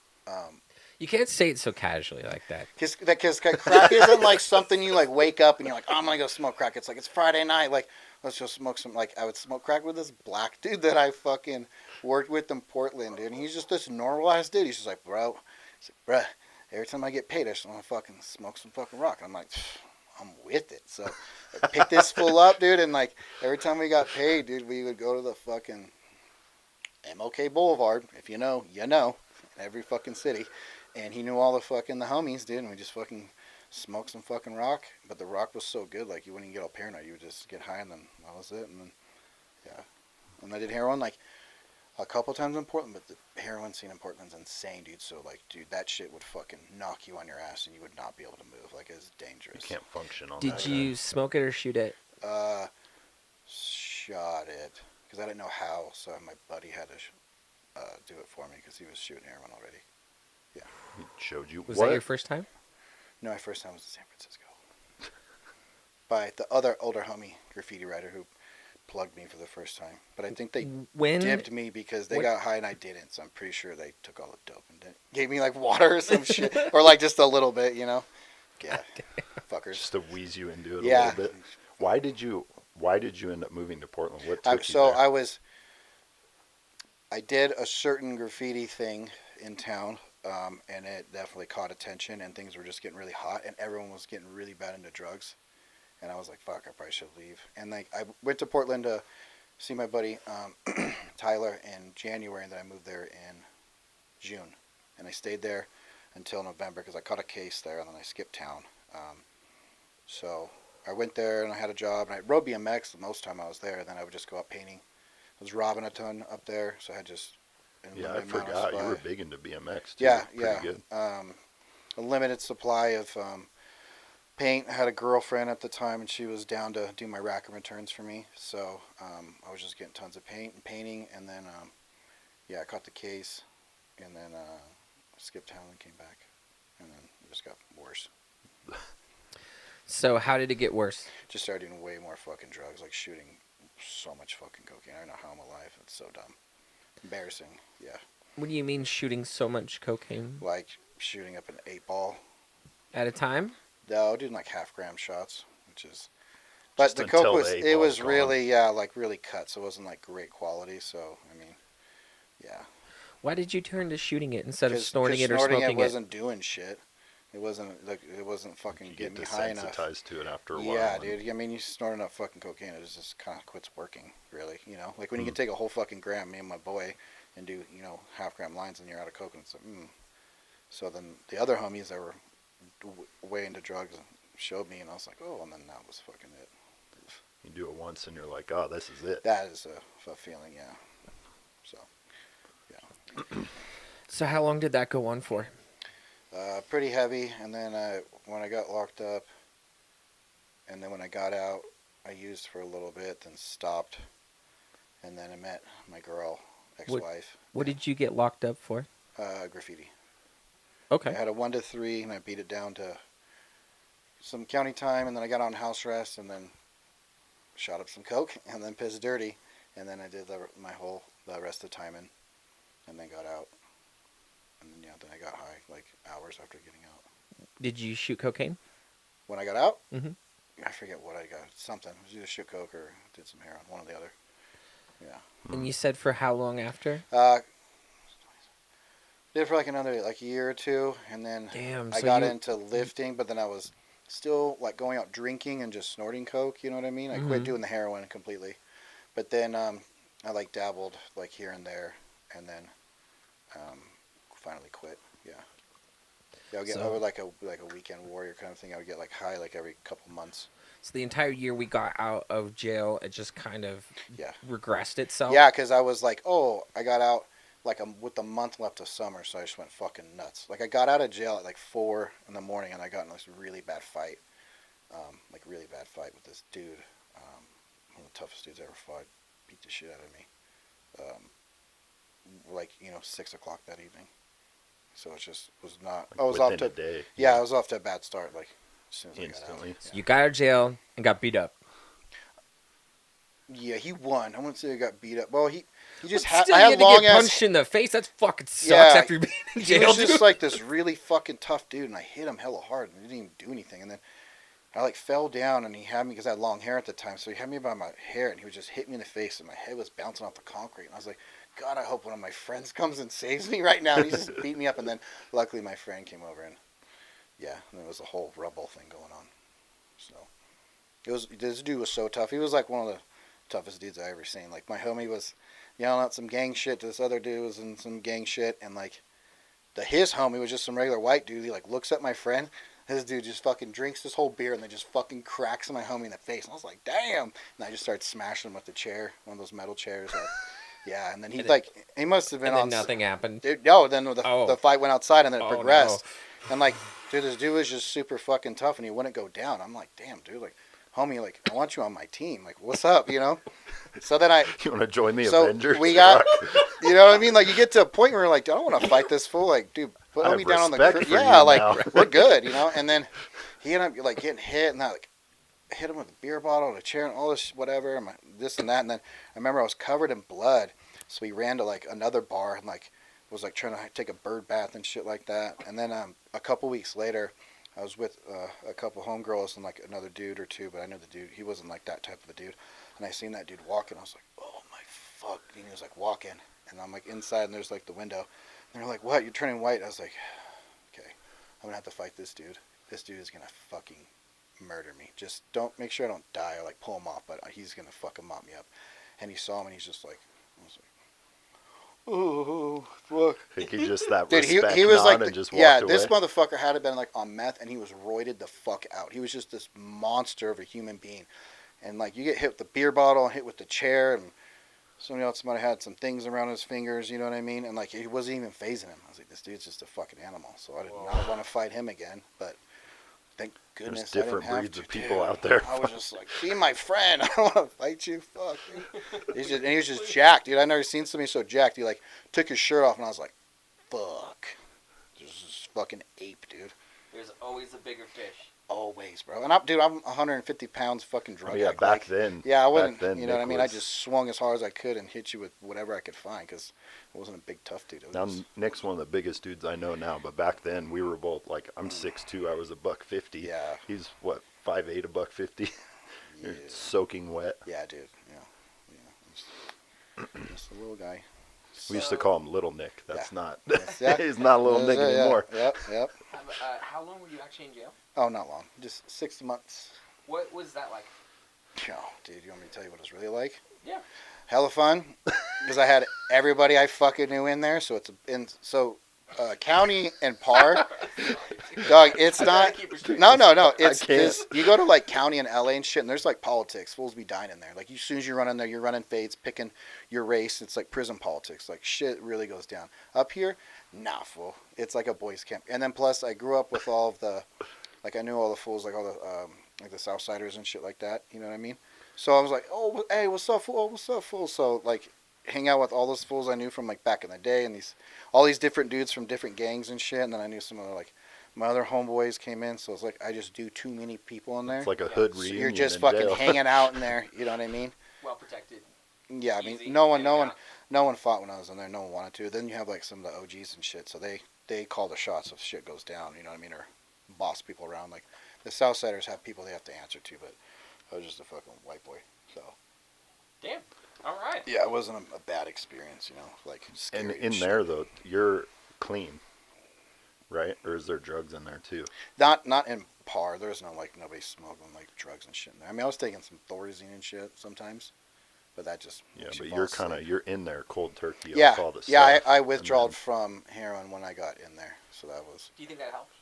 You can't say it so casually like that. because crack isn't like something you like wake up and you're like, oh, I'm gonna go smoke crack. It's like it's Friday night, like let's go smoke some. Like I would smoke crack with this black dude that I fucking worked with in Portland, dude. And he's just this normal ass dude. He's just like, bro, he's like, bruh, every time I get paid, I just want to fucking smoke some fucking rock. And I'm like, I'm with it. So I picked this fool up, dude, and like every time we got paid, dude, we would go to the fucking MLK Boulevard. If you know, you know, in every fucking city. And he knew all the homies, dude, and we just fucking smoked some fucking rock. But the rock was so good, like you wouldn't even get all paranoid. You would just get high, and then that was it. And then, yeah. And I did heroin like a couple times in Portland, but the heroin scene in Portland's insane, dude. So like, dude, that shit would fucking knock you on your ass, and you would not be able to move. Like it's dangerous. You can't function on Did that. you smoke it or shoot it? Shot it because I didn't know how. So my buddy had to do it for me because he was shooting heroin already. Yeah. He showed you Was what? that your first time? No, my first time was in San Francisco. By the other older homie graffiti writer who plugged me for the first time. But I think they dipped me because they got high and I didn't. So I'm pretty sure they took all the dope and gave me like water or some shit. Or like just a little bit, you know? Yeah. Fuckers. Just to wheeze you into it Yeah. a little bit. Why did you end up moving to Portland? What took you So there? I did a certain graffiti thing in town, and it definitely caught attention, and things were just getting really hot, and everyone was getting really bad into drugs, and I was like, fuck, I probably should leave. And like I went to Portland to see my buddy Tyler in January, and then I moved there in June, and I stayed there until November because I caught a case there, and then I skipped town. So I went there, and I had a job, and I rode BMX the most time I was there, and then I would just go out painting. I was robbing a ton up there, so I had just Yeah, I forgot. You were big into BMX, too. Yeah, Pretty yeah. good. A limited supply of paint. I had a girlfriend at the time, and she was down to do my rack and returns for me. So I was just getting tons of paint and painting, and then I caught the case, and then skipped town and came back, and then it just got worse. So how did it get worse? Just started doing way more fucking drugs, like shooting so much fucking cocaine. I don't know how I'm alive. It's so dumb. Embarrassing, yeah. What do you mean shooting so much cocaine? Like shooting up an 8-ball. At a time? No, doing like half-gram shots, which is... But Just the until coke was, the 8 it ball's was gone. really, like really cut, so it wasn't like great quality, so, I mean, yeah. Why did you turn to shooting it instead of 'Cause snorting it or snorting smoking it wasn't doing shit. It wasn't fucking You getting get me high enough. desensitized to it after a while. Yeah, and- dude. I mean, you snort enough fucking cocaine, it just kind of quits working, really. You know, like when you can take a whole fucking gram, me and my boy, and do half-gram lines, and you're out of coke, and it's like, So then the other homies that were way into drugs showed me, and I was like, oh, and then that was fucking it. You do it once, and you're like, oh, this is it. That is a feeling, yeah. So, yeah. So how long did that go on for? pretty heavy. And then when I got locked up, and then when I got out, I used for a little bit, then stopped. And then I met my girl, ex-wife. What did you get locked up for? Graffiti. Okay. I had a 1 to 3, and I beat it down to some county time, and then I got on house arrest, and then shot up some coke, and then pissed dirty, and then I did the rest of the time in, and then got out, and then, then I got high like hours after getting out. Did you shoot cocaine? When I got out, Mm-hmm. I forget what I got. Something. It was either shoot coke or did some heroin, one or the other. Yeah. And you said for how long after? Did it for like another a year or two, and then Damn. I got into lifting, but then I was still like going out drinking and just snorting coke. You know what I mean? I quit doing the heroin completely, but then I like dabbled like here and there, and then finally quit. Yeah. Yeah, I would like a weekend warrior kind of thing. I would get like high like every couple months. So the entire year we got out of jail, it just kind of regressed itself. Yeah, because I was like, I got out like with a month left of summer, so I just went fucking nuts. Like I got out of jail at like 4 in the morning, and I got in this really bad fight, with this dude, one of the toughest dudes I ever fought. Beat the shit out of me, 6 o'clock that evening. So it just was not. Like I was off to a day. Yeah, I was off to a bad start. Like as soon as Instantly. I got out. So you got out of jail and got beat up. Yeah, he won. I wouldn't say he got beat up. Well, he just Still, I you had had to long get ass. punched in the face. That fucking sucks Yeah, after being in He jail. was just dude. like this really fucking tough dude, and I hit him hella hard, and he didn't even do anything. And then I like fell down, and he had me because I had long hair at the time, so he had me by my hair, and he would just hit me in the face, and my head was bouncing off the concrete. And I was like, God, I hope one of my friends comes and saves me right now. And he just beat me up, and then luckily my friend came over, and and there was a whole rubble thing going on. So this dude was so tough. He was like one of the toughest dudes I ever seen. Like my homie was yelling out some gang shit to this other dude was in some gang shit, and like his homie was just some regular white dude. He like looks at my friend. This dude just fucking drinks this whole beer and then just fucking cracks my homie in the face. And I was like, damn. And I just started smashing him with the chair, one of those metal chairs. Yeah, and then he must have been and on. then nothing happened. Then the fight went outside and then it progressed. No. And like, dude, this dude was just super fucking tough and he wouldn't go down. I'm like, damn, dude, like, homie, like, I want you on my team. Like, what's up, So then You want to join the Avengers? We got, you know what I mean? Like, you get to a point where you're like, I don't want to fight this fool. Like, dude, put me down on the yeah, like, now. we're good, And then he ended up like getting hit, and I like hit him with a beer bottle and a chair and all this whatever, and this and that. And then I remember I was covered in blood, so we ran to like another bar and like was like trying to take a bird bath and shit like that. And then a couple weeks later, I was with a couple homegirls and like another dude or two, but I knew the dude, he wasn't like that type of a dude. And I seen that dude walking. I was like, oh my fuck. And he was like walking. And I'm like inside and there's like the window. And they're like, what? You're turning white? I was like, okay, I'm going to have to fight this dude. This dude is going to fucking murder me. Just make sure I don't die or like pull him off, but he's going to fucking mop me up. And he saw him and he's just like, I was like, oh, fuck. I think he just that Dude, respect he was like, and just walked away. This motherfucker had to been like on meth and he was roided the fuck out. He was just this monster of a human being. And like you get hit with the beer bottle and hit with the chair and somebody else might have had some things around his fingers, you know what I mean? And like it wasn't even phasing him. I was like, this dude's just a fucking animal. So I did not want to fight him again. But thank goodness There's different breeds of people out there. I was just like, be my friend. I don't want to fight you. Fuck. He was just jacked, dude. I never seen somebody so jacked. He like took his shirt off and I was like, fuck. This is fucking ape, dude. There's always a bigger fish. Always, bro. And I'm 150 pounds fucking drug addict. Yeah, back then. Yeah, I wouldn't, then, you know what I mean? I just swung as hard as I could and hit you with whatever I could find because I wasn't a big tough dude. Now Nick's one of the biggest dudes I know now, but back then we were both like, I'm 6'2", I was $150. Yeah. He's what, 5'8", $150. You're soaking wet. Yeah, dude. Yeah. Just a little guy. We used to call him Little Nick. That's not. Yeah. He's not Little Nick anymore. Yep. How long were you actually in jail? Oh, not long. Just 6 months. What was that like? Yo, dude, you want me to tell you what it's really like? Yeah. Hella fun, because I had everybody I fucking knew in there. So County and par, dog. It's not. No. It's this. You go to like county and LA and shit, and there's like politics. Fools be dying in there. Like as soon as you run in there, you're running fades, picking your race. It's like prison politics. Like shit really goes down. Up here, nah, fool. It's like a boys' camp. And then plus, I grew up with all of the, like I knew all the fools, like all the like the Southsiders and shit like that. You know what I mean? So I was like, oh, hey, what's up, fool? What's up, fool? So like, hang out with all those fools I knew from like back in the day, and all these different dudes from different gangs and shit. And then I knew some of like my other homeboys came in, so it's like I just do too many people in there. It's like a hood So reunion. you're just in fucking jail. hanging out in there. You know what I mean? Well protected. Yeah, I mean, Easy, no one fought when I was in there. No one wanted to. Then you have like some of the OGs and shit, so they call the shots if shit goes down. You know what I mean? Or boss people around. Like the Southsiders have people they have to answer to, but I was just a fucking white boy. So. Damn. All right. Yeah, it wasn't a bad experience, you know, like scary. And in there though, you're clean, right? Or is there drugs in there too? Not in par. There's no like nobody smoking like drugs and shit in there. I mean, I was taking some Thorazine and shit sometimes, but that just But you're in there cold turkey. Yeah, All the yeah. stuff, I withdrawed from heroin when I got in there, so that was. Do you think that helps?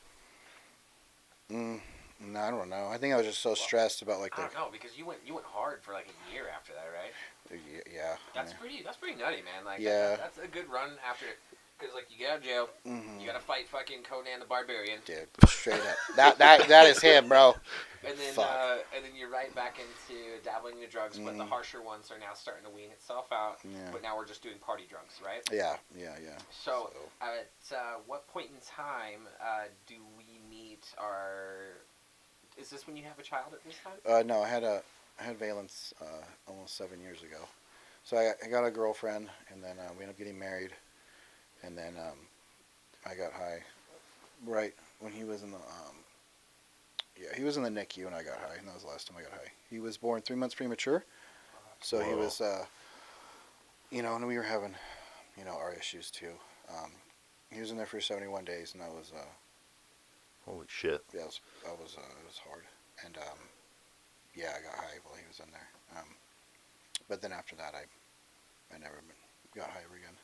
No, I don't know. I think I was just so stressed about like I don't know because you went hard for like a year after that, right? Yeah. That's pretty nutty, man. Like yeah. That's a good run after, because like you get out of jail, you gotta fight fucking Conan the Barbarian. Dude, straight up. That is him, bro. And then you're right back into dabbling in the drugs, but the harsher ones are now starting to wean itself out. Yeah. But now we're just doing party drugs, right? Yeah. So at what point in time do we meet our? Is this when you have a child at this time? No, I had Valence almost 7 years ago. So I got a girlfriend, and then we ended up getting married, and then I got high right when he was in the he was in the NICU when I got high, and that was the last time I got high. He was born 3 months premature, so he was and we were having our issues too. He was in there for 71 days, and that was holy shit. Yeah, it was hard, and I got high while he was in there. But then after that, I never got high again.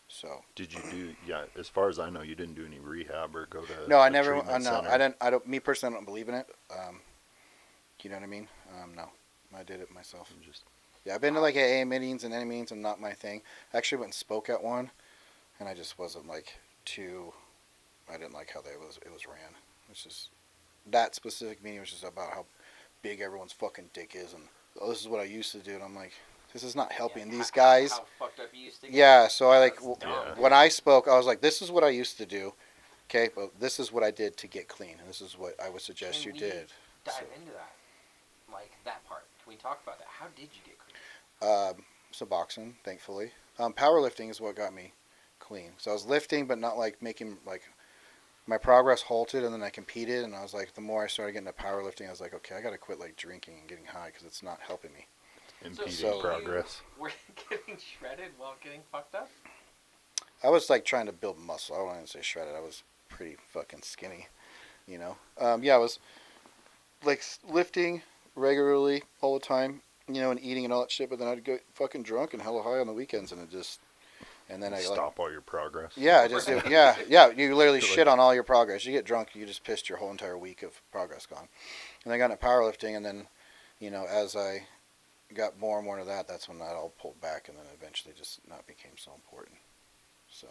So. Did you do? Yeah, as far as I know, you didn't do any rehab or go to. No, I never. treatment No, center. I didn't. I don't. Me personally, I don't believe in it. You know what I mean? No, I did it myself. Yeah, I've been to like AA meetings and any meetings, and not my thing. I actually went and spoke at one, and I just wasn't like too. I didn't like how it was ran. It's just that specific meeting was just about how big everyone's fucking dick is, and this is what I used to do, and I'm like, this is not helping these guys. How fucked up you used to get. Yeah, so I like When I spoke, I was like, this is what I used to do, okay, but this is what I did to get clean, and this is what I would suggest you did. Dive into that, like that part. Can we talk about that? How did you get clean? Suboxone, thankfully. Powerlifting is what got me clean. So I was lifting, but not like making like. My progress halted, and then I competed, and I was like, the more I started getting into powerlifting, I was like, okay, I got to quit like drinking and getting high because it's not helping me. Impeding progress. Were you getting shredded while getting fucked up? I was like trying to build muscle. I don't want to say shredded. I was pretty fucking skinny, you know. I was like lifting regularly all the time, and eating and all that shit. But then I'd get fucking drunk and hella high on the weekends, and then I stop all your progress. Yeah, you literally shit on all your progress. You get drunk, you just pissed your whole entire week of progress gone. And I got into powerlifting, and then, as I got more and more into that, that's when that all pulled back, and then eventually just not became so important. So,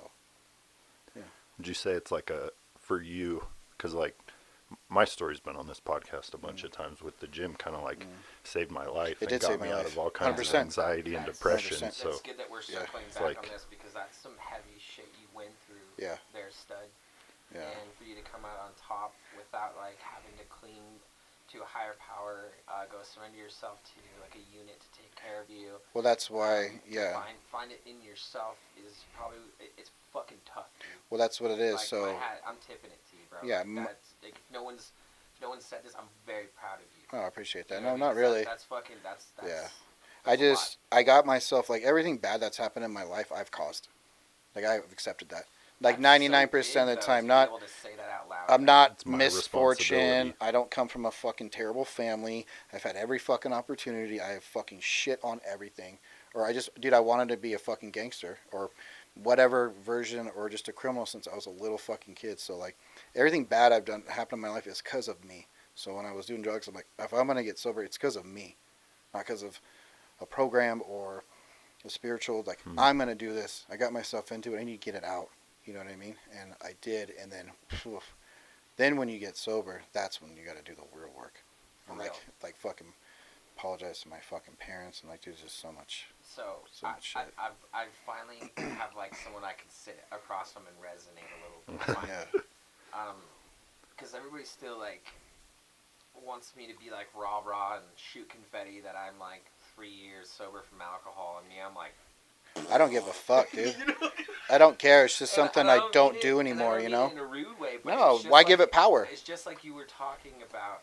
yeah. Would you say it's like for you, because like my story's been on this podcast a bunch of times with the gym, kind of like saved my life and got me out of all kinds of anxiety and depression. 100%. So it's good that we're circling back on this because that's some heavy shit you went through. Yeah. There, stud. Yeah. And for you to come out on top without like having to cling to a higher power, go surrender yourself to like a unit to take care of you. Well, that's why, Find it in yourself is probably it's fucking tough. Dude. Well, that's what it is. Like, so I'm tipping it to you, bro. Yeah. Like, if no one's said this, I'm very proud of you. Oh, I appreciate that. You know No, what I not mean? really. That's fucking. That's yeah. That's I got myself like everything bad that's happened in my life, I've caused. Like I've accepted that. Like 99% of the time, not. I'm not misfortune. I don't come from a fucking terrible family. I've had every fucking opportunity. I have fucking shit on everything. Or I wanted to be a fucking gangster. Or whatever version or just a criminal since I was a little fucking kid. So like everything bad I've done happened in my life is because of me. So when I was doing drugs, I'm like, if I'm gonna get sober, it's because of me, not because of a program or a spiritual. Like I'm gonna do this. I got myself into it. I need to get it out. You know what I mean? And I did. And then, then when you get sober, that's when you got to do the real work. And like fucking apologize to my fucking parents and like there's just so much. So much shit. I finally have like someone I can sit across from and resonate a little bit. Yeah. Because everybody still like wants me to be like rah and shoot confetti that I'm like 3 years sober from alcohol, and me, I'm like, I don't give a fuck, dude. I don't care. It's just something I don't do anymore, you know? In a rude way, but no, why give it power? It's just like you were talking about.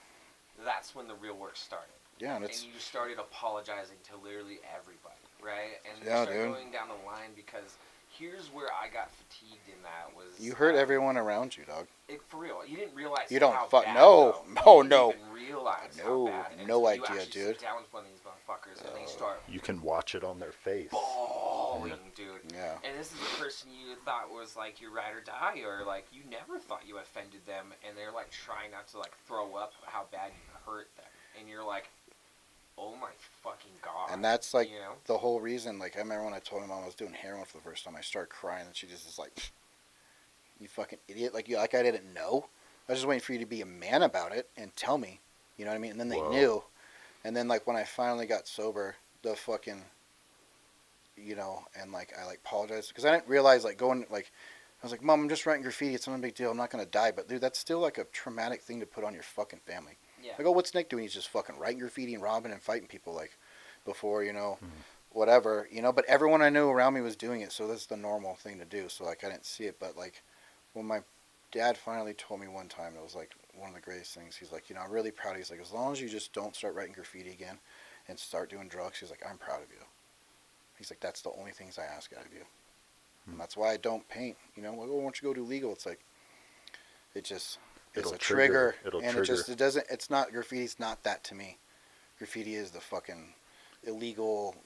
That's when the real work started. Yeah, and you started apologizing to literally everybody, right? And you yeah, started going down the line because here's where I got fatigued in that was you hurt everyone around you, dog. For real, you didn't realize. You don't fuck. No, you didn't even realize no, how bad. No you idea, dude. Sit down with one of these motherfuckers and they start. You can watch it on their face. Bawling, dude. Yeah. And this is a person you thought was like your ride or die, or like you never thought you offended them, and they're like trying not to like throw up how bad you hurt them, and you're like, oh my fucking god. And that's like the whole reason. Like I remember when I told my mom I was doing heroin for the first time, I started crying, and she just is like, "You fucking idiot!" Like I didn't know. I was just waiting for you to be a man about it and tell me. You know what I mean? And then they knew. And then like when I finally got sober, the fucking, and like I like apologized because I didn't realize like going like. I was like, Mom, I'm just writing graffiti. It's not a big deal. I'm not going to die. But, dude, that's still like a traumatic thing to put on your fucking family. Yeah. Like, oh, what's Nick doing? He's just fucking writing graffiti and robbing and fighting people, like, before, whatever, But everyone I knew around me was doing it, so that's the normal thing to do. So, like, I didn't see it. But, like, when my dad finally told me one time, it was, like, one of the greatest things. He's like, I'm really proud. He's like, as long as you just don't start writing graffiti again and start doing drugs, he's like, I'm proud of you. He's like, that's the only things I ask out of you. And that's why I don't paint. Like, oh, why don't you go do legal? It's like, it's a trigger. It's not, graffiti's not that to me. Graffiti is the fucking illegal,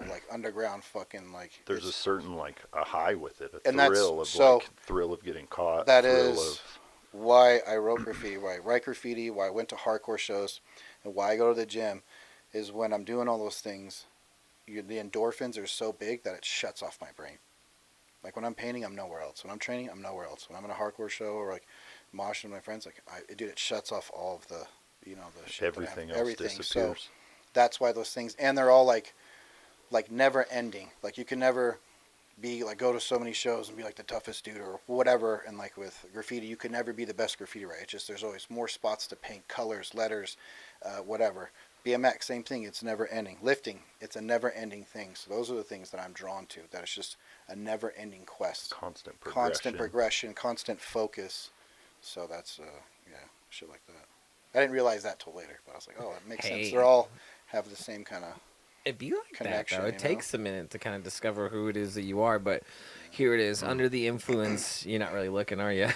like underground fucking like. There's a certain like a high with it, thrill of getting caught. That is why I wrote graffiti, why I write graffiti, why I went to hardcore shows, and why I go to the gym, is when I'm doing all those things, the endorphins are so big that it shuts off my brain. Like when I'm painting, I'm nowhere else. When I'm training, I'm nowhere else. When I'm in a hardcore show or like moshing with my friends, like dude, it shuts off all of the, the shit. Everything else disappears. So that's why those things, and they're all like never ending. Like you can never be like go to so many shows and be like the toughest dude or whatever. And like with graffiti, you can never be the best graffiti writer. It's just there's always more spots to paint, colors, letters, whatever. BMX, same thing. It's never ending. Lifting, it's a never ending thing. So those are the things that I'm drawn to. That it's just a never ending quest. Constant progression, constant focus. So that's shit like that. I didn't realize that till later, but I was like, oh, that makes sense. They're all have the same kind of It'd be like connection. That, though. It takes a minute to kind of discover who it is that you are, but here it is. Under the influence, you're not really looking, are you?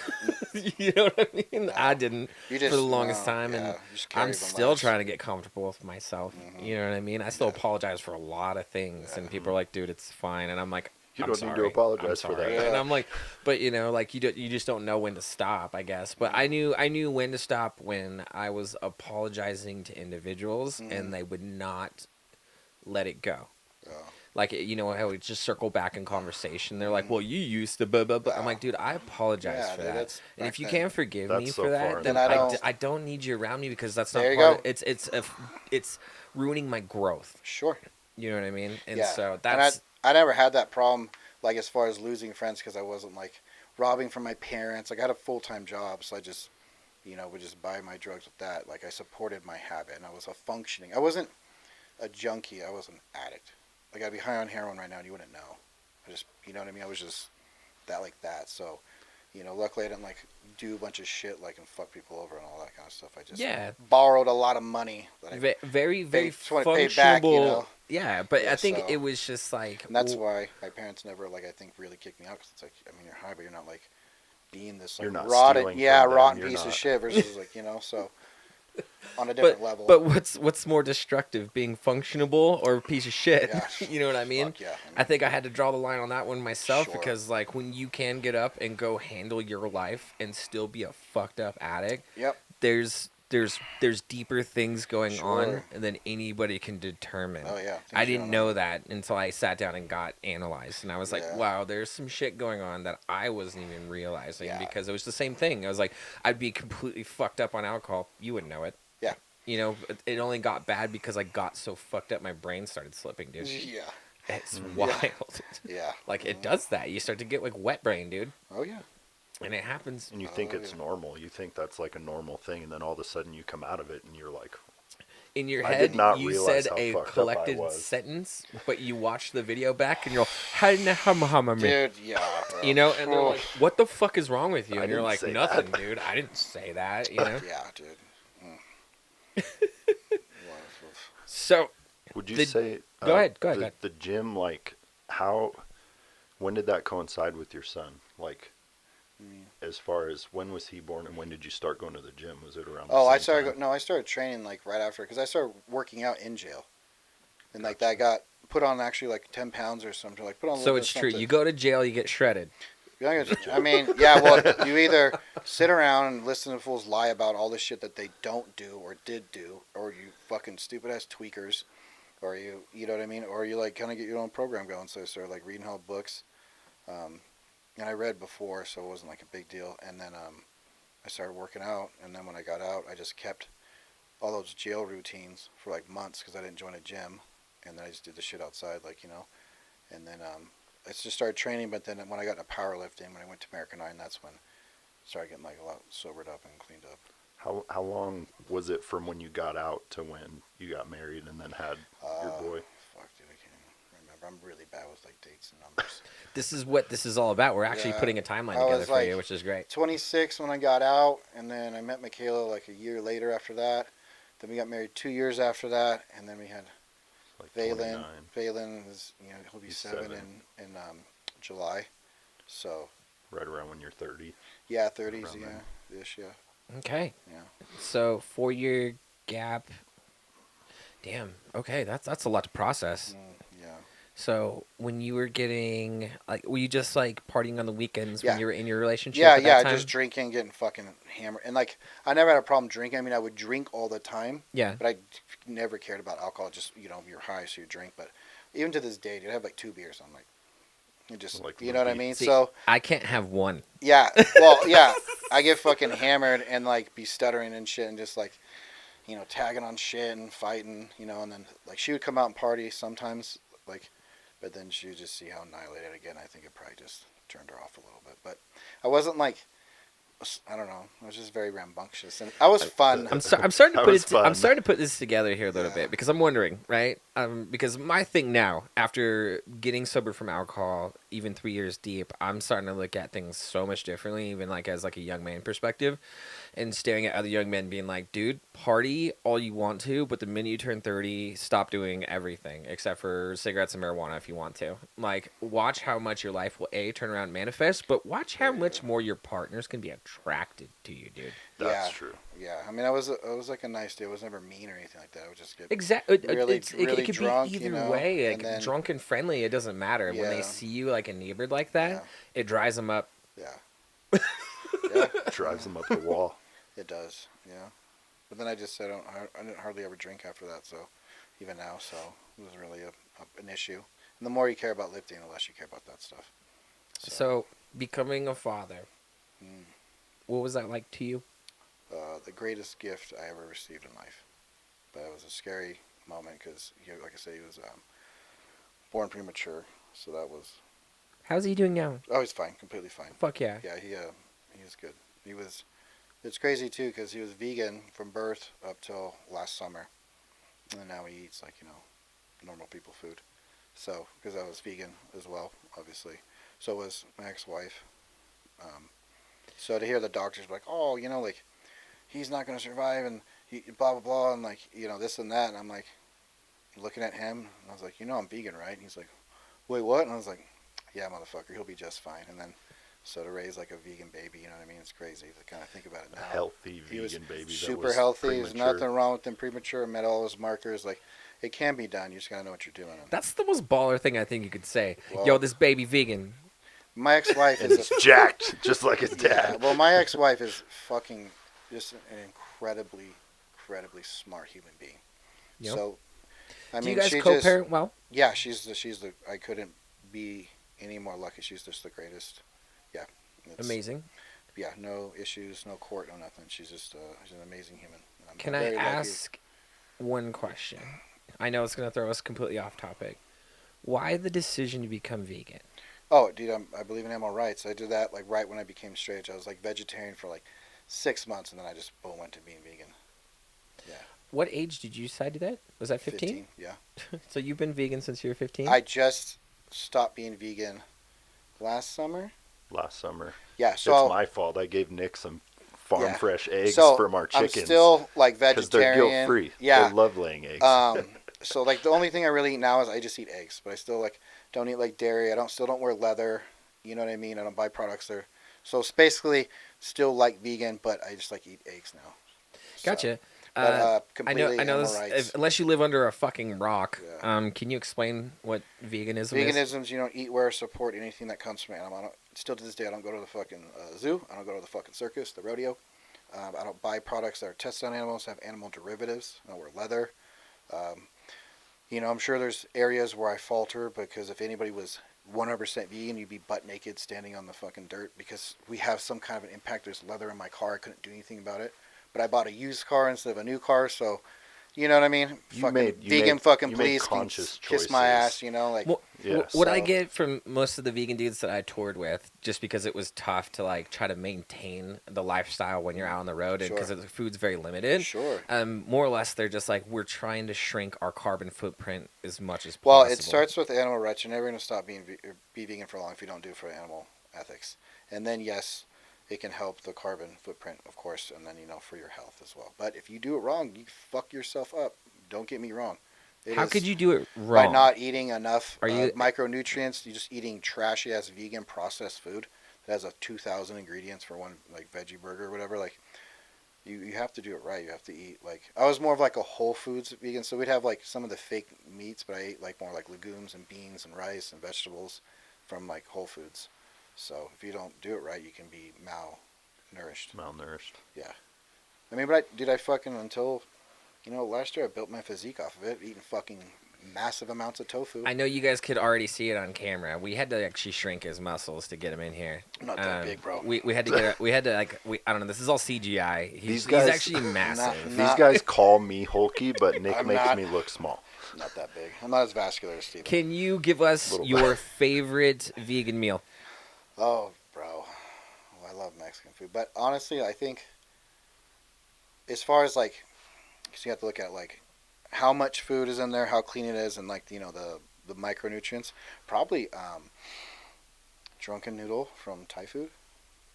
You know what I mean? No. I didn't for the longest time, and I'm still trying to get comfortable with myself. Mm-hmm. You know what I mean? I still apologize for a lot of things, and people are like, dude, it's fine. And I'm like, you don't need to apologize for that. Yeah. And I'm like, but like you just don't know when to stop, I guess. But I knew when to stop when I was apologizing to individuals and they would not let it go. Oh. Like, how we just circle back in conversation. They're like, well, you used to blah, blah, blah. I'm like, dude, I apologize for that. And if you can't forgive me for that, then I don't need you around me because that's not part of it. It's ruining my growth. Sure. You know what I mean? And so that's... I never had that problem, like, as far as losing friends because I wasn't, like, robbing from my parents. Like, I had a full-time job, so I just, would just buy my drugs with that. Like, I supported my habit, and I was I wasn't a junkie. I was an addict. Like, I'd be high on heroin right now, and you wouldn't know. I just, you know what I mean? I was just that like that. So, luckily I didn't, like, do a bunch of shit, like, and fuck people over and all that kind of stuff. I just borrowed a lot of money. That I very functionable. Back, Yeah, but I think it was just, like... And that's why my parents never, like, I think, really kicked me out. Because it's like, I mean, you're high, but you're not, like, being this, like, rotten piece of shit versus, like, so... on a different level. But what's more destructive, being functionable or a piece of shit? Yeah, You know what I mean? fuck yeah. I think I had to draw the line on that one myself Sure. because, like, when you can get up and go handle your life and still be a fucked up addict, Yep. there's deeper things going on Sure. than anybody can determine. Oh yeah. I Things you didn't don't know that until I sat down and got analyzed, and I was like, Yeah. wow, there's some shit going on that I wasn't even realizing Yeah. because it was the same thing. I was like, I'd be completely fucked up on alcohol. You wouldn't know it. Yeah. You know, it only got bad because I got so fucked up my brain started slipping, dude. Yeah. It's Mm. wild. Yeah. Like, it does that. You start to get, like, wet brain, dude. Oh yeah. And it happens And you think Oh, it's yeah. normal. You think that's like a normal thing, and then all of a sudden you come out of it and you're like, in your I head. did not You realize said how a fucked up I collected was. sentence, but you watch the video back and you're all, Dude, yeah. Bro. you know, and they're Oh, like, what the fuck is wrong with you? I And you're didn't like, say nothing, that. dude. I didn't say that, you know? yeah, dude. So, would you The- say? go ahead, go ahead. The gym, like, how? When did that coincide with your son? Like, as far as when was he born and when did you start going to the gym? Was it around? Oh, the I same started. time? No, I started training like right after because I started working out in jail, and like that got put on actually like 10 pounds or something. Like put on. A so little it's bit of true. something. You go to jail, you get shredded. I mean, yeah. Well, you either sit around and listen to fools lie about all the shit that they don't do or did do, or you fucking stupid ass tweakers, or you know what I mean, or you like kind of get your own program going. So I started like reading all books, and I read before, so it wasn't like a big deal. And then I started working out, and then when I got out, I just kept all those jail routines for like months because I didn't join a gym, and then I just did the shit outside, like and then I just started training. But then when I got into powerlifting, when I went to American Nine, that's when I started getting like a lot sobered up and cleaned up. How long was it from when you got out to when you got married and then had your boy? Fuck, dude, I can't even remember. I'm really bad with like dates and numbers. This is what this is all about. We're actually Yeah. putting a timeline I together was for like you, which is great. 26 when I got out, and then I met Michaela like a year later after that. Then we got married 2 years after that, and then we had Like Valen. 29. Valen is, he'll be He's 7 7. in July. So Right around when you're 30. yeah, 30s, Around yeah, then. ish, yeah, Okay. yeah. So 4-year gap. Damn. Okay, that's a lot to process. Yeah. So when you were getting like, were you just like partying on the weekends Yeah. when you were in your relationship? Yeah, at yeah, that time? just drinking, getting fucking hammered, and like I never had a problem drinking. I mean, I would drink all the time, Yeah. but I never cared about alcohol. Just you're high, so you drink. But even to this day, dude, I have like 2 beers. I'm like, you just, Like you know what I repeat. mean? See, So I can't have one. yeah, well, yeah, I get fucking hammered and like be stuttering and shit, and just like, tagging on shit and fighting, and then like she would come out and party sometimes, like, but then she would just see how annihilated again. I think it probably just turned her off a little bit, but I wasn't like, I don't know, I was just very rambunctious, and I was fun. I'm starting to That put was it. I'm fun. starting to put this together here a little Yeah. bit because I'm wondering, right? Because my thing now, after getting sober from alcohol, even 3 years deep, I'm starting to look at things so much differently, even like as like a young man perspective, and staring at other young men, being like, dude, party all you want to, but the minute you turn 30, stop doing everything except for cigarettes and marijuana if you want to. Like, watch how much your life will turn around and manifest, but watch how much more your partners can be attracted to you, dude. That's Yeah. true. Yeah, I mean, I was like a nice dude. I was never mean or anything like that. I would just get Exactly. really, it really could drunk, be either way. Like, and then drunk and friendly, it doesn't matter. When they Yeah. see you like enamored like that, Yeah. it dries them up. yeah, yeah, Drives them up the wall. it does. Yeah, but then I just I didn't hardly ever drink after that. So even now, so it wasn't really an issue. And the more you care about lifting, the less you care about that stuff. So, becoming a father, Mm. what was that like to you? The greatest gift I ever received in life. But it was a scary moment because, like I say, he was born premature. So that was. How's he doing now? Oh, he's fine, completely fine. Fuck yeah. Yeah, he was good. He was. It's crazy too because he was vegan from birth up till last summer, and now he eats like normal people food. So because I was vegan as well, obviously. So was my ex-wife. So to hear the doctors be like, oh, like he's not gonna survive, and he blah blah blah, and like this and that, and I'm like looking at him, and I was like, I'm vegan, right? And he's like, wait, what? And I was like, yeah, motherfucker, he'll be just fine. And then So to raise like a vegan baby, you know what I mean? It's crazy to kind of think about it now. A healthy He was vegan baby that super was healthy. premature. There's nothing wrong with him premature. Met all his markers. Like, it can be done. You just gotta know what you're doing. That's the most baller thing I think you could say. Well, Yo, this baby vegan. My ex-wife And is he's jacked, just like his yeah. dad. Well, my ex-wife is fucking just an incredibly, incredibly smart human being. Yep. So, I Do mean, you guys she co-parent well? yeah, she's the. I couldn't be any more lucky. She's just the greatest. Yeah. Amazing. Yeah, no issues, no court, no nothing. She's just she's an amazing human. Can I ask one question? I know it's going to throw us completely off topic. Why the decision to become vegan? Oh, dude, I believe in animal rights. I did that like right when I became straight. I was like vegetarian for like 6 months, and then I just boom went to being vegan. Yeah. What age did you decide to do that? Was that 15? Yeah. So you've been vegan since you were 15? I just stopped being vegan last summer. Last summer. Yeah, so it's my fault. I gave Nick some farm fresh eggs so from our chickens. I'm still like because they're vegetarian. guilt free. Yeah. They love laying eggs. So like the only thing I really eat now is I just eat eggs, but I still like don't eat like dairy. I still don't wear leather. You know what I mean? I don't buy products there. So it's basically still like vegan, but I just like eat eggs now. Gotcha. But, I know. animal This, rights. unless you live under a fucking rock, Yeah. can you explain what veganism is? Veganism's you don't eat, wear, support anything that comes from animal. Still to this day, I don't go to the fucking zoo. I don't go to the fucking circus, the rodeo. I don't buy products that are tested on animals, have animal derivatives. I don't wear leather. You know, I'm sure there's areas where I falter because if anybody was 100% vegan, you'd be butt naked standing on the fucking dirt because we have some kind of an impact. There's leather in my car. I couldn't do anything about it. But I bought a used car instead of a new car, so you know what I mean? Please conscious kiss my ass, you know? Like, well, yeah, what I get from most of the vegan dudes that I toured with, just because it was tough to like try to maintain the lifestyle when you're out on the road, and because the food's very limited. Sure. More or less, they're just like, we're trying to shrink our carbon footprint as much as possible. Well, it starts with animal rights. You're never going to stop being vegan for long if you don't do it for animal ethics. And then, yes, it can help the carbon footprint, of course, and then, you know, for your health as well. But if you do it wrong, you fuck yourself up. Don't get me wrong. How could you do it wrong? By not eating enough Are you micronutrients. You're just eating trashy-ass vegan processed food that has 2,000 ingredients for one, like, veggie burger or whatever. Like, you have to do it right. You have to eat, like... I was more of, like, a Whole Foods vegan, so we'd have, like, some of the fake meats, but I ate, like, more, like, legumes and beans and rice and vegetables from, like, Whole Foods. So if you don't do it right, you can be malnourished. Yeah. I mean, but I fucking, until, you know, last year I built my physique off of it, eating fucking massive amounts of tofu. I know you guys could already see it on camera. We had to actually shrink his muscles to get him in here. I'm not that big, bro. We had to get. We had to like. I don't know. This is all CGI. He's actually massive. These guys call me hulky, but Nick makes me look small. Not that big. I'm not as vascular as Steve. Can you give us your favorite vegan meal? Oh, bro. Oh, I love Mexican food. But honestly, I think as far as like, because you have to look at like how much food is in there, how clean it is, and like, you know, the micronutrients. Probably drunken noodle from Thai food.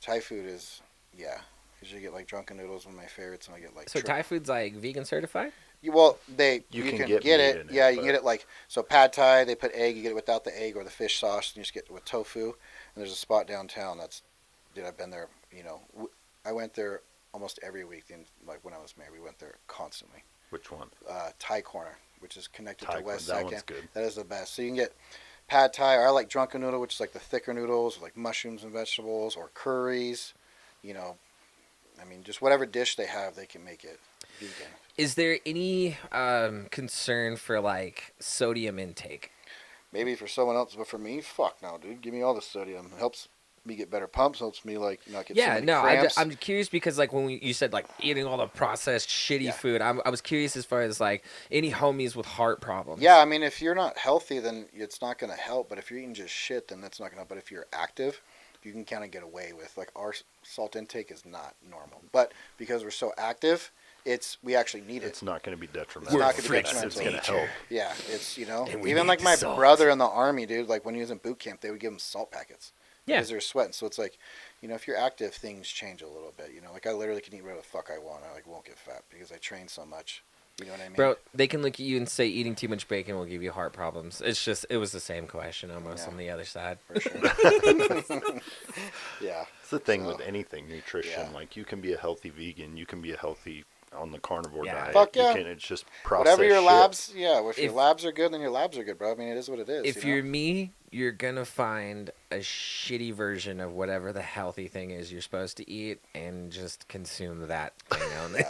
Thai food is, yeah. Because you get like drunken noodles, one of my favorites, and I get like... So Thai food's like vegan certified? Well, you can get it. Yeah, you can get it like, so pad Thai, they put egg, you get it without the egg or the fish sauce, and you just get it with tofu. And there's a spot downtown dude, I've been there, you know, I went there almost every week, like when I was married, we went there constantly. Which one? Thai Corner, which is connected to West That Second. one's good. That is the best. So you can get pad Thai, or I like drunken noodle, which is like the thicker noodles, like mushrooms and vegetables, or curries, you know. I mean, just whatever dish they have, they can make it vegan. Is there any concern for like sodium intake? Maybe for someone else, but for me, fuck no, dude. Give me all the sodium. It helps me get better pumps. Helps me like not get so many cramps. I'm curious because like when you said like eating all the processed shitty food, I was curious as far as like any homies with heart problems. Yeah, I mean, if you're not healthy, then it's not going to help. But if you're eating just shit, then that's not going to help. But if you're active, you can kind of get away with, like, our salt intake is not normal. But because we're so active, we actually need it. It's not going to be detrimental. It's not going to be detrimental. It's going to help. Yeah, it's, you know, even like my brother in the Army, dude, like when he was in boot camp, they would give him salt packets. Yeah. Because they're sweating. So it's like, you know, if you're active, things change a little bit. You know, like I literally can eat whatever the fuck I want. I like won't get fat because I train so much. You know what I mean? Bro, they can look at you and say eating too much bacon will give you heart problems. It's just, it was the same question almost on the other side. For sure. Yeah. It's the thing with anything nutrition. Yeah. Like, you can be a healthy vegan, you can be a healthy on the carnivore diet. Fuck yeah. It's just processed whatever your shit. labs, if your labs are good, then your labs are good, bro. I mean, it is what it is. If you're me, you're gonna find a shitty version of whatever the healthy thing is you're supposed to eat and just consume that thing only.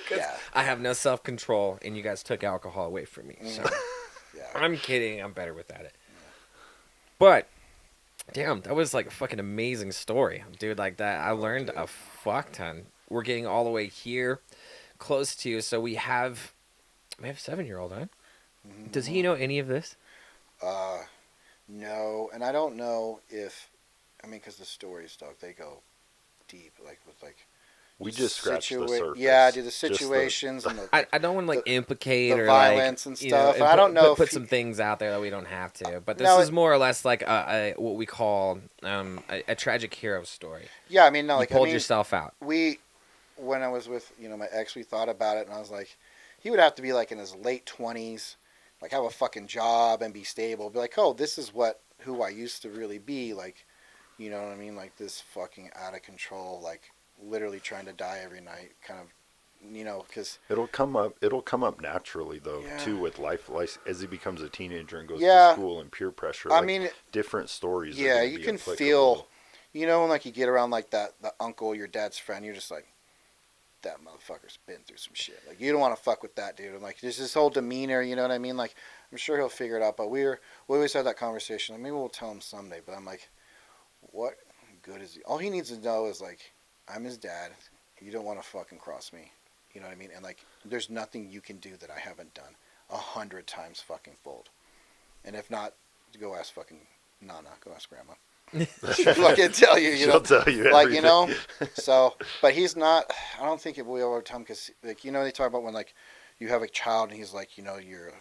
Yeah. I have no self-control, and you guys took alcohol away from me. So Yeah. I'm kidding. I'm better without it. But damn, that was like a fucking amazing story, dude. Like that, I learned a fuck ton. We're getting all the way here, close to you. So we have a 7-year-old, huh? Mm-hmm. Does he know any of this? No, and I don't know if, because the stories, dog, they go deep, like with like. We just scratched the surface. Yeah, the situations and the. I don't want to implicate the or violence and stuff. And I don't know. Put some things out there that we don't have to. But this No, is more or less like what we call a tragic hero story. Yeah, I mean, no, you pulled yourself out. When I was with my ex, we thought about it, and I was like, he would have to be like in his late 20s, like have a fucking job and be stable. Be like, oh, this is who I used to really be, like, you know what I mean, like this fucking out of control, like literally trying to die every night, kind of, because it'll come up naturally though, yeah. too, with life as he becomes a teenager and goes to school and peer pressure. I mean, different stories. Yeah, you can feel, when like you get around like the uncle, your dad's friend, you're just like, that motherfucker's been through some shit. Like, you don't want to fuck with that dude. And like, there's this whole demeanor, you know what I mean? Like, I'm sure he'll figure it out. But we always had that conversation. Like, maybe we'll tell him someday. But I'm like, what good is he? All he needs to know is like, I'm his dad. You don't want to fucking cross me. You know what I mean? And like, there's nothing you can do that I haven't done 100 times fucking fold. And if not, go ask fucking Nana. Go ask Grandma. She'll fucking tell you, She'll tell you like, everything. so, but he's not, I don't think it will be over time, because, like, they talk about when, like, you have a child and he's like, you're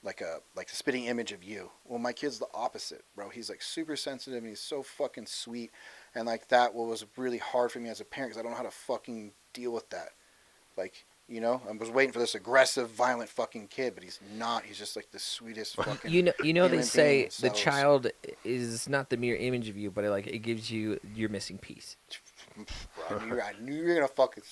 like a spitting image of you. Well, my kid's the opposite, bro. He's, like, super sensitive and he's so fucking sweet, and, like, that was really hard for me as a parent, because I don't know how to fucking deal with that. Like, I was waiting for this aggressive, violent fucking kid, but he's not. He's just like the sweetest fucking. They say the child is not the mere image of you, but it gives you your missing piece. I knew you were gonna fucking.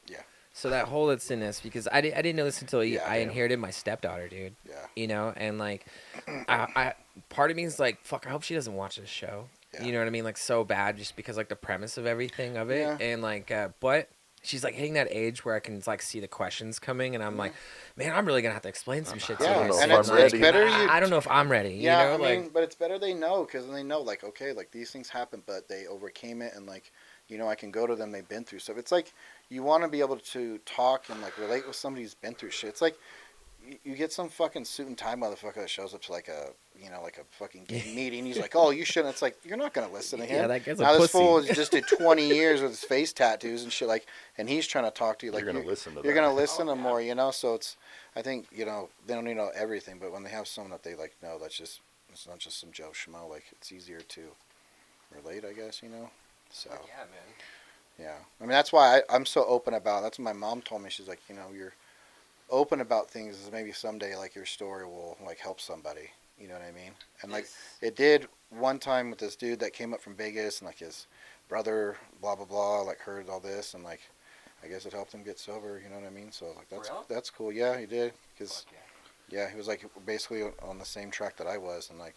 Yeah. So that hole that's in us, because I didn't know this until I inherited my stepdaughter, dude. Yeah. And like, I part of me is like, fuck, I hope she doesn't watch this show. Yeah. You know what I mean? Like, so bad, just because like the premise of everything of it, and like, but. She's like hitting that age where I can like see the questions coming, and I'm like, man, I'm really gonna have to explain some shit to her. And it's better. I don't know if I'm ready. Yeah, but it's better they know, because then they know, like, okay, like these things happen, but they overcame it, and like, I can go to them. They've been through stuff. It's like you want to be able to talk and like relate with somebody who's been through shit. It's like you get some fucking suit and tie motherfucker that shows up to like a fucking game meeting. He's like, oh, you shouldn't. It's like, you're not going to listen to him. Yeah, that guy's now a this pussy. fool just did 20 years with his face tattoos and shit, like, and he's trying to talk to you. Like, you're going to listen to You're going to listen to more, so it's, I think, they don't need to know everything, but when they have someone that they like, no, it's not just some Joe Schmo, like, it's easier to relate, I guess, so. Yeah, man. Yeah. I mean, that's why I'm so open about, that's what my mom told me. She's like, you're open about things, is maybe someday like your story will like help somebody, you know what I mean? And like it did one time with this dude that came up from Vegas, and like his brother blah blah blah like heard all this, and like I guess it helped him get sober, you know what I mean? So like that's cool. Yeah, he did, because he was like basically on the same track that I was, and like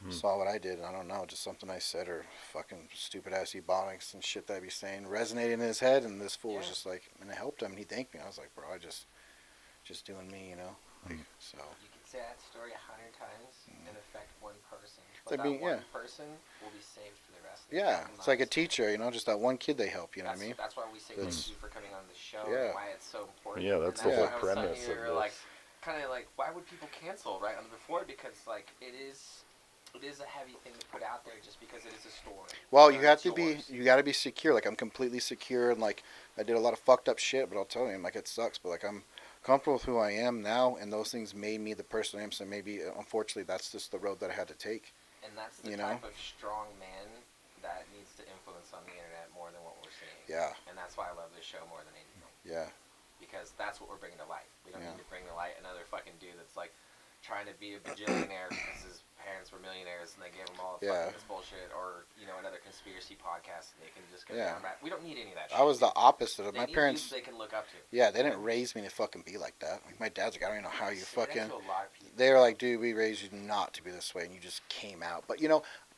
saw what I did, and I don't know, just something I said or fucking stupid ass ebonics and shit that I'd be saying resonated in his head, and this fool was just like, and it helped him, and he thanked me. I was like, bro, I just doing me, like, so. You can say that story 100 times and affect one person, but that one person will be saved for the rest of the time. It's like a teacher, just that one kid they help, you know what I mean? That's why we say thank you for coming on the show, and why it's so important. Yeah, that's the whole premise of this. Like, kind of like, why would people cancel right on before? Because like it is a heavy thing to put out there, just because it is a story. Well, you got to be secure. Like, I'm completely secure, and like I did a lot of fucked up shit, but I'll tell you, like, it sucks, but like I'm comfortable with who I am now, and those things made me the person I am. So maybe, unfortunately, that's just the road that I had to take. And that's the type of strong man that needs to influence on the internet more than what we're seeing. Yeah. And that's why I love this show more than anything. Yeah. because that's what we're bringing to light. We don't need to bring to light another fucking dude that's like trying to be a bajillionaire because his parents were millionaires and they gave him all fucking this bullshit, or another conspiracy podcast and they can just go down that. We don't need any of that shit. I was the opposite of my parents. They can look up to. Yeah, they didn't raise me to fucking be like that. Like, my dad's like, I don't even know how you fucking. To a lot of people. They were like, dude, we raised you not to be this way, and you just came out. But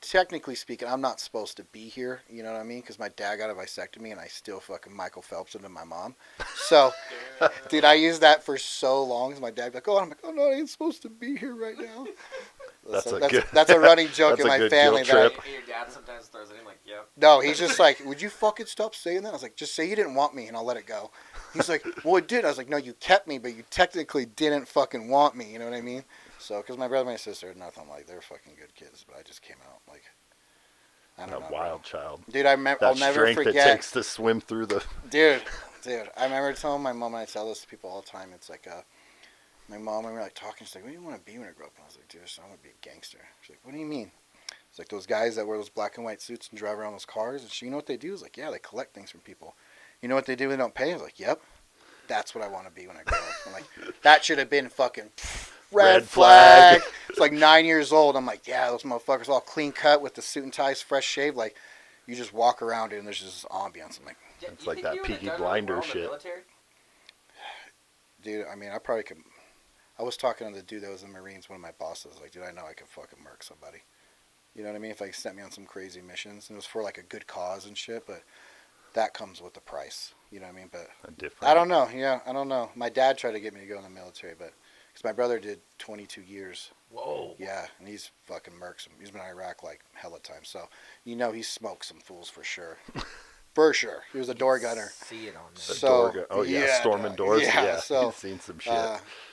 technically speaking, I'm not supposed to be here. You know what I mean? Because my dad got a vasectomy, and I still fucking Michael Phelps into my mom. So, dude, I used that for so long. My dad'd be like, I'm like, oh no, I ain't supposed to be here right now. That's a running joke in my family. Your dad sometimes throws it in like, yep. No, he's just like, would you fucking stop saying that? I was like, just say you didn't want me, and I'll let it go. He's like, well, it did. I was like, no, you kept me, but you technically didn't fucking want me. You know what I mean? So, because my brother and my sister are nothing like, they're fucking good kids, but I just came out like, I don't know. A wild child. Dude, I'll never forget. That strength it takes to swim through the... Dude, I remember telling my mom, and I tell this to people all the time, it's like, my mom, and we were like talking, she's like, what do you want to be when you grow up? And I was like, dude, I want to be a gangster. She's like, what do you mean? It's like those guys that wear those black and white suits and drive around those cars. And she, you know what they do? I was like, yeah, they collect things from people. You know what they do when they don't pay? I was like, yep. That's what I want to be when I grow up. I'm like, that should have been fucking red flag. It's like 9 years old. I'm like, yeah, those motherfuckers all clean cut with the suit and ties, fresh shave. Like, you just walk around it and there's just this ambiance. I'm like, it's like that Peaky Blinders shit. Dude, I mean, I probably could. I was talking to the dude that was in the Marines, one of my bosses. Like, dude, I know I could fucking murk somebody. You know what I mean? If they sent me on some crazy missions, and it was for like a good cause and shit, but that comes with the price. You know what I mean? But I don't know. Yeah, I don't know. My dad tried to get me to go in the military, but because my brother did 22 years. Whoa. Yeah, and he's fucking murked some. He's been in Iraq like hella times, so he smoked some fools for sure. For sure, he was a door gunner. See it on there. So, storming doors. Yeah, so he's seen some shit.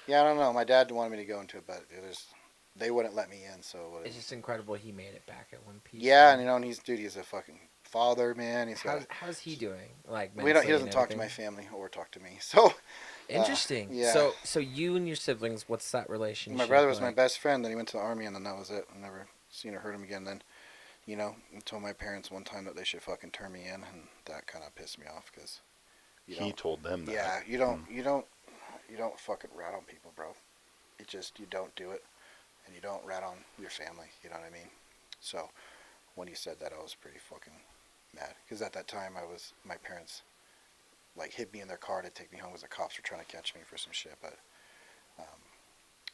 Yeah, I don't know. My dad wanted me to go into it, but they wouldn't let me in. So it's just incredible he made it back at one piece. Yeah, and he's a fucking father, man. How's he doing? Like, he doesn't talk to my family or talk to me. So interesting. Yeah. So you and your siblings, what's that relationship? My brother was my best friend. Then he went to the army, and then that was it. I never seen or heard him again. Then, I told my parents one time that they should fucking turn me in, and that kind of pissed me off because he told them that. Yeah, you don't fucking rat on people, bro. You don't do it, and you don't rat on your family. You know what I mean? So when he said that, I was pretty fucking mad because at that time my parents like hid me in their car to take me home because the cops were trying to catch me for some shit. But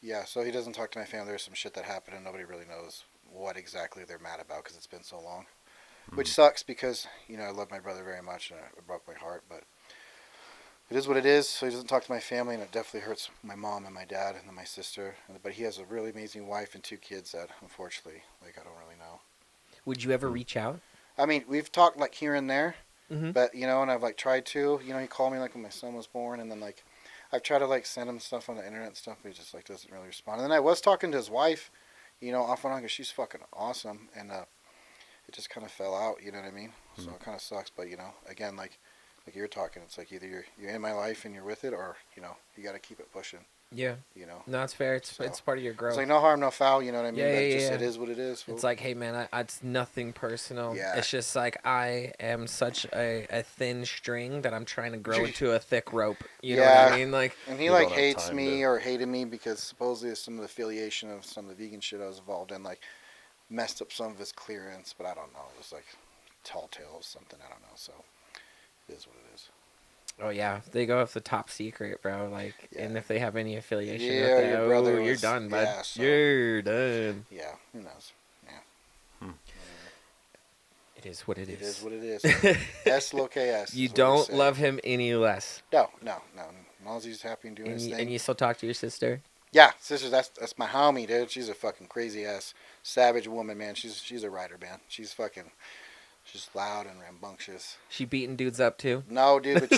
yeah, so he doesn't talk to my family. There's some shit that happened, and nobody really knows what exactly they're mad about because it's been so long, which sucks because I love my brother very much and it broke my heart, but it is what it is. So he doesn't talk to my family, and it definitely hurts my mom and my dad and then my sister. But he has a really amazing wife and 2 kids that unfortunately, like, I don't really know. Would you ever reach out? I mean, we've talked like here and there, mm-hmm. but and I've like tried to. He called me like when my son was born, and then like I've tried to like send him stuff on the internet and stuff, but he just like doesn't really respond. And then I was talking to his wife, off and on, because she's fucking awesome, and it just kind of fell out. You know what I mean? Mm-hmm. So it kind of sucks, but again, like you're talking, it's like either you're in my life and you're with it, or you got to keep it pushing. Yeah. No, it's fair. It's part of your growth. It's like no harm, no foul. You know what I mean? Yeah, It is what it is. It's like, hey man, it's nothing personal. Yeah. It's just like I am such a thin string that I'm trying to grow into a thick rope. You know what I mean? Like, and he like hates me or hated me because supposedly some of the affiliation of some of the vegan shit I was involved in like messed up some of his clearance, but I don't know. It was like tall tales, something, I don't know. So it is what it is. Oh yeah, they go with the top secret, bro. Like, and if they have any affiliation with that, your brother, you're done, bud. Yeah, so, you're done. Yeah, who knows? Yeah. It is what it is. It is what it is. S lo que es. You don't love him any less. No. As long as he's happy and doing his thing. And you still talk to your sister? Yeah, sister. That's my homie, dude. She's a fucking crazy ass savage woman, man. She's a rider, man. She's loud and rambunctious. She beating dudes up too? No, dude. But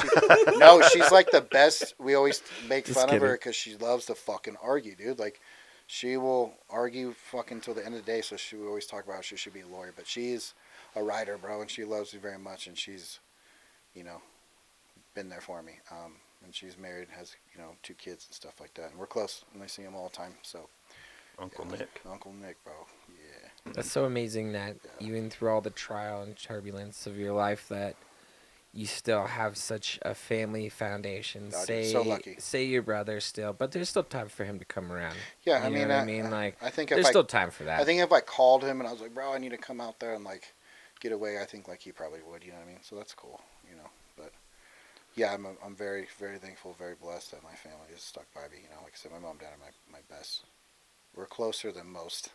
she's like the best. We always make fun of her because she loves to fucking argue, dude. Like, she will argue fucking till the end of the day. So we always talk about how she should be a lawyer, but she's a writer, bro, and she loves me very much, and she's, been there for me. And she's married, has 2 kids and stuff like that, and we're close, and I see him all the time. So, Uncle Nick, bro, yeah. That's so amazing that even through all the trial and turbulence of your life, that you still have such a family foundation. Oh, dude, so lucky. Say your brother still, but there's still time for him to come around. Yeah, You know what I mean? Like, I think there's still time for that. I think if I called him and I was like, bro, I need to come out there and like get away, I think like he probably would. You know what I mean? So that's cool. You know, but yeah, I'm very very thankful, very blessed that my family is stuck by me. You know, like I said, my mom and dad are my best. We're closer than most.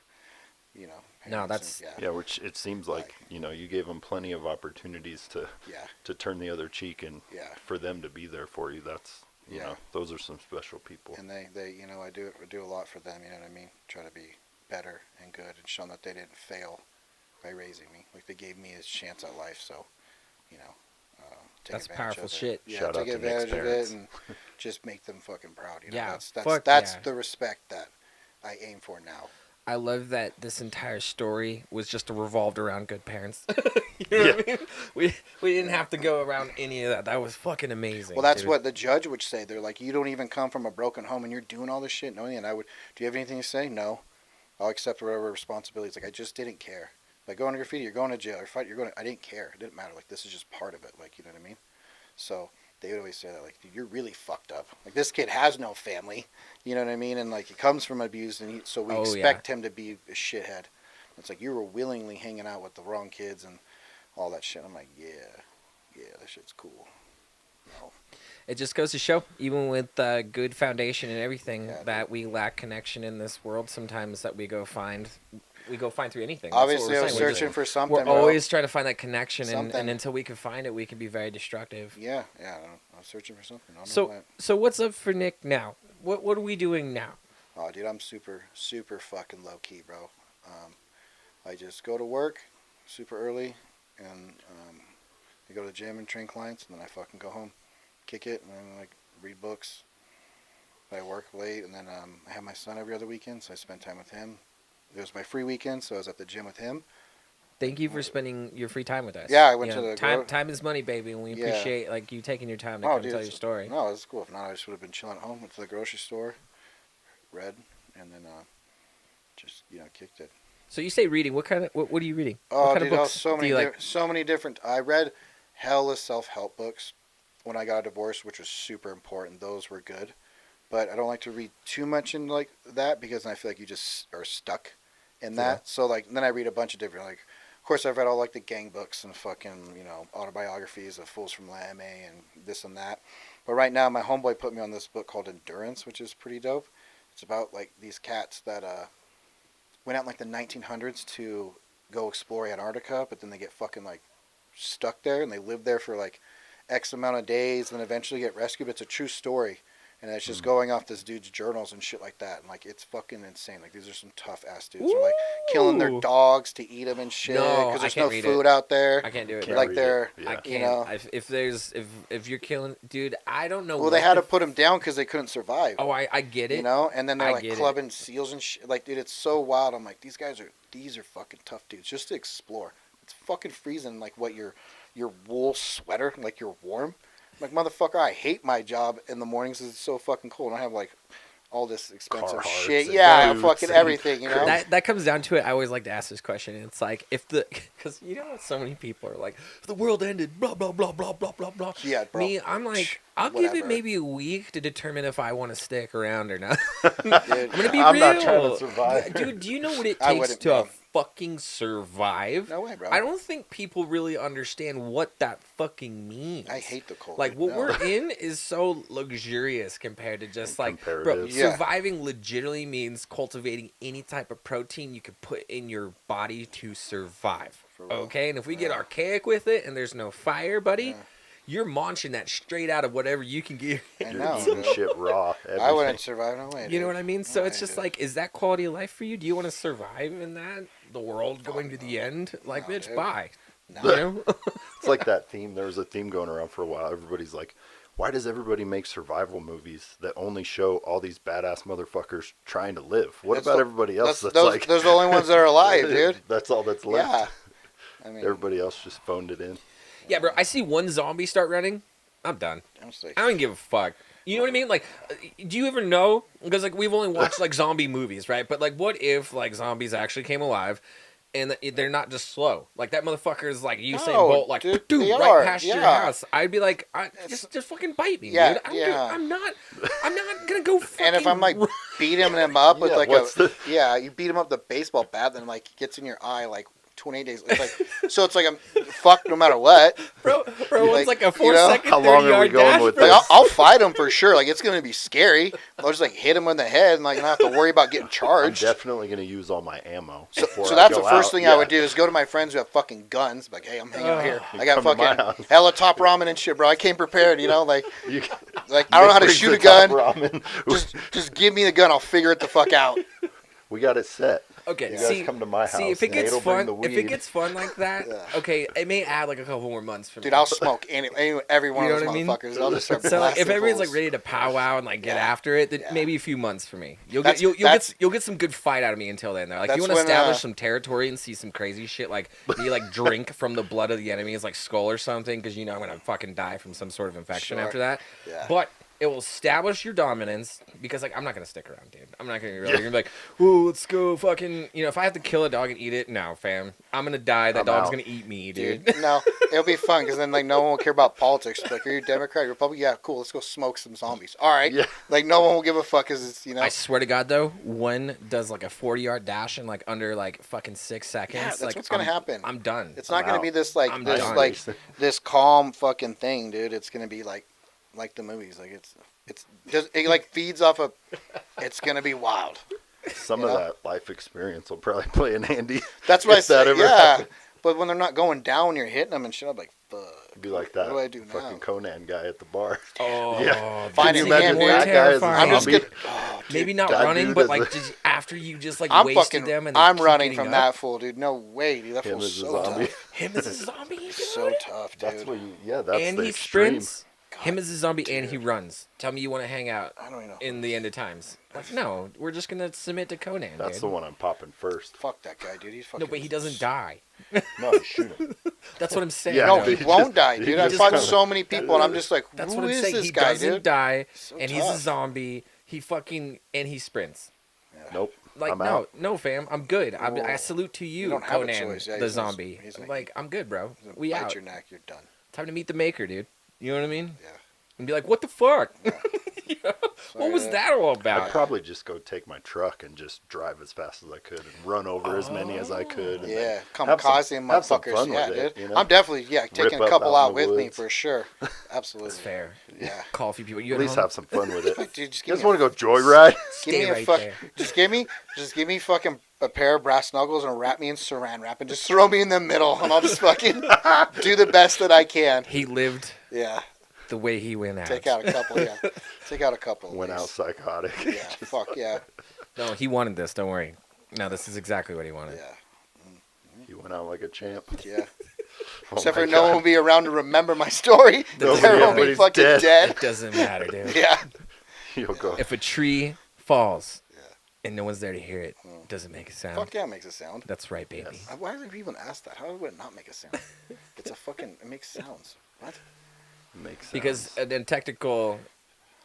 You know. No, that's yeah. Which it seems like you know you gave them plenty of opportunities to turn the other cheek and for them to be there for you. That's you know those are some special people. And they you know I do a lot for them. You know what I mean? Try to be better and good and show them that they didn't fail by raising me. Like they gave me a chance at life. So you know. That's powerful shit. Yeah, Shout out take to Nick's advantage of parents. it and just make them fucking proud. You know? Yeah, that's the respect that I aim for now. I love that this entire story was just revolved around good parents. You know what I mean? We didn't have to go around any of that. That was fucking amazing. Well, that's what the judge would say. They're like, you don't even come from a broken home and you're doing all this shit. No, and I would. Do you have anything to say? No. I'll accept whatever responsibilities. Like I just didn't care. Like going to graffiti, you're going to jail. Or fight, you're going. I didn't care. It didn't matter. Like this is just part of it. Like you know what I mean? So they would always say that. Like dude, you're really fucked up. Like this kid has no family. You know what I mean? And like he comes from abuse, and so we expect him to be a shithead. It's like you were willingly hanging out with the wrong kids and all that shit. I'm like, yeah, that shit's cool. No. It just goes to show, even with good foundation and everything, that we lack connection in this world. Sometimes that we go find through anything. Obviously, I was searching for something. We're always trying to find that connection, and until we can find it, we can be very destructive. Yeah, I was searching for something. So what's up for Nick now? What are we doing now? Oh, dude, I'm super fucking low key, bro. I just go to work super early, and I go to the gym and train clients, and then I fucking go home, kick it, and then like read books. I work late, and then I have my son every other weekend, so I spend time with him. It was my free weekend, so I was at the gym with him. Thank you for spending your free time with us. Yeah, I went to the time is money, baby, and we appreciate like you taking your time to come tell your story. No, it's cool. If not, I just would have been chilling at home. Went to the grocery store, read, and then just kicked it. So you say reading? What are you reading? Oh, what kind dude, of books so many different. I read hella self-help books when I got a divorce, which was super important. Those were good, but I don't like to read too much in like that because then I feel like you just are stuck in that. So like then I read a bunch of different like. Of course, I've read all like the gang books and fucking autobiographies of fools from La MA and this and that. But right now, my homeboy put me on this book called Endurance, which is pretty dope. It's about like these cats that went out in like the 1900s to go explore Antarctica, but then they get fucking like stuck there and they live there for like X amount of days and then eventually get rescued. But it's a true story. And it's just going off this dude's journals and shit like that. And, like, it's fucking insane. Like, these are some tough-ass dudes. They're, like, killing their dogs to eat them and shit. Because there's no food out there. I can't do it. Like, they're, I can't. If you're killing... Dude, I don't know. Well, they had to put them down because they couldn't survive. Oh, I get it. You know? And then they're, like, clubbing seals and shit. Like, dude, it's so wild. I'm like, these are fucking tough dudes. Just to explore. It's fucking freezing, like, what your wool sweater. Like, you're warm. I'm like, motherfucker, I hate my job in the mornings because it's so fucking cool. And I have, like, all this expensive shit. Yeah, fucking everything, you know? That comes down to it. I always like to ask this question. It's like, because you know so many people are like, if the world ended, blah, blah, blah, blah, blah, blah, blah. Yeah, bro. Me, I'm like, I'll give it maybe a week to determine if I want to stick around or not. Dude, I'm going to be real. I'm not trying to survive. Dude, do you know what it takes to fucking survive? No way, bro. I don't think people really understand what that fucking means. I hate the cold. Like, what we're in is so luxurious compared to just like, bro, surviving legitimately means cultivating any type of protein you could put in your body to survive. Okay? And if we get archaic with it and there's no fire, buddy, you're munching that straight out of whatever you can get. You're eating shit raw. Everything. I wouldn't survive, no way. You know what I mean? So it's just like, is that quality of life for you? Do you want to survive in that? The world going to the end? Like, bitch, bye. No. You know? It's like that theme. There was a theme going around for a while. Everybody's like, why does everybody make survival movies that only show all these badass motherfuckers trying to live? What about everybody else that's like... Those are the only ones that are alive, dude. That's all that's left. Yeah. I mean, everybody else just phoned it in. Yeah, bro, I see one zombie start running, I'm done. I don't give a fuck. You know what I mean? Like, do you ever know? Because, like, we've only watched, like, zombie movies, right? But, like, what if, like, zombies actually came alive and they're not just slow. Like that motherfucker is like Usain No, Bolt, like dude, dude, they right are, past your yeah. house. I'd be like, just fucking bite me, Yeah, dude. I'm not gonna go. Fucking And if I'm like beating him up with like yeah, you beat him up with the baseball bat, then like it gets in your eye like 28 days. It's like so it's like I'm fucked no matter what. bro, it's like a 4-second how long 30 are we yard going dash, with bro. Like I'll fight him for sure. Like it's gonna be scary. I'll just like hit him in the head and like not have to worry about getting I'm charged. definitely gonna use all my ammo. So before I that's go the first out. thing Yeah. I would do is go to my friends who have fucking guns. Like, hey, I'm hanging out here. I got come to my fucking house. hella top ramen and shit, bro. I came prepared. Like You- like I don't know how to Brings shoot the a gun. top ramen. Just give me the gun. I'll figure it the fuck out. We got it set. Okay, You see, guys come to my house. if it gets Nate'll bring fun, the if it weed. gets fun like that, Yeah. okay, it may add like a couple more months for me. Dude, I'll smoke every one You know of those what I mean? motherfuckers. I'll just start So like, if blasting everybody's fools. like ready to powwow and like get Yeah. after it, then Yeah. maybe a few months for me. You'll That's- get some good fight out of me until then. Though. Like you That's want to when, establish some territory and see some crazy shit. Like me like drink from the blood of the enemy's like skull or something because I'm gonna fucking die from some sort of infection Sure. after that. Yeah. But it will establish your dominance because like I'm not gonna stick around, dude. I'm not gonna really. You're gonna be like, whoa, let's go, fucking. If I have to kill a dog and eat it, no, fam, I'm gonna die. That I'm dog's out. gonna eat me, dude. Dude, no, it'll be fun because then like no one will care about politics. Like, are you Democrat, Republican? Yeah, cool. Let's go smoke some zombies. All right. Yeah. Like no one will give a fuck because it's I swear to God, though, one does like a 40-yard dash in like under like fucking 6 seconds. Yeah, that's like, what's gonna happen. I'm done. It's not I'm gonna out. be this like I'm this done. like this calm fucking thing, dude. It's gonna be like the movies. Like it's just it like feeds off of. It's gonna be wild. Some You of know? that life experience will probably play in handy. That's what I if that said. ever Yeah. happened. But when they're not going down, when you're hitting them and shit. I'm like, fuck. It'd be like that What do I do now? fucking Conan guy at the bar. Oh, Yeah. Finding Can you him, imagine that dude. guy as a Terrifying. I'm just zombie? gonna. Oh, dude. maybe not that running, dude but is like the- after you just like I'm wasted fucking. them and they I'm keep running getting from up. that fool, dude. No way, dude. That Him fool's as a so zombie. tough. Him as a zombie, dude. So tough, dude. That's what you. Yeah, that's and the he extreme. sprints. Him as a zombie and he runs. Tell me you want to hang out I don't even know. in the end of times. Like, no, we're just gonna submit to Conan. That's dude. the one I'm popping first. Fuck that guy, dude. He's fucking. No, but he doesn't die. No, you shoot him. That's what I'm saying. Yeah, No, no, he he won't just- die, he dude. I've just fought kinda- so many people, and I'm just like, That's who what I'm is saying. this He guy, doesn't dude? die, So and he's a tough. zombie. He fucking and he sprints. Nope. Like I'm no, out. no, fam. I'm good. I Whoa. salute to You you, don't have a Conan, choice. Yeah, the he's gonna- zombie. he's gonna- Like I'm good, bro. He's gonna We bite out. your neck. You're done. Time to meet the maker, dude. You know what I mean? Yeah. And be like, what the fuck? You know? What Sorry, was dude. that all I'd about? probably just go take my truck and just drive as fast as I could and run over as many as I could. And Yeah, then have kamikaze some- have some motherfuckers. fun Yeah, with dude. it, you know? I'm definitely taking a up couple out out in the with me woods. for sure. Absolutely. That's fair. Yeah. Call a few people. You At least have some fun with it. Like, dude, just You give guys me want to go joyride? give Stay me a right fuck. there. Just give me fucking a pair of brass knuckles and wrap me in saran wrap and just throw me in the middle and I'll just fucking do the best that I can. He lived Yeah. the way he went out. Take out a couple. Yeah. Take out a couple. at Went out least. psychotic. Yeah. Fuck yeah. No, he wanted this. Don't worry. No, this is exactly what he wanted. Yeah. You went out like a champ. Yeah. Oh Except my for no one God. will be around to remember my story. Nobody- Everyone will be everybody's fucking dead. dead. It doesn't matter, dude. Yeah. You'll go. If a tree falls Yeah. and no one's there to hear it, does it make a sound? Fuck yeah, it makes a sound. That's right, baby. Yes. Why did we even ask that? How would it not make a sound? It's a fucking. It makes sounds. What? Makes sense. Because in technical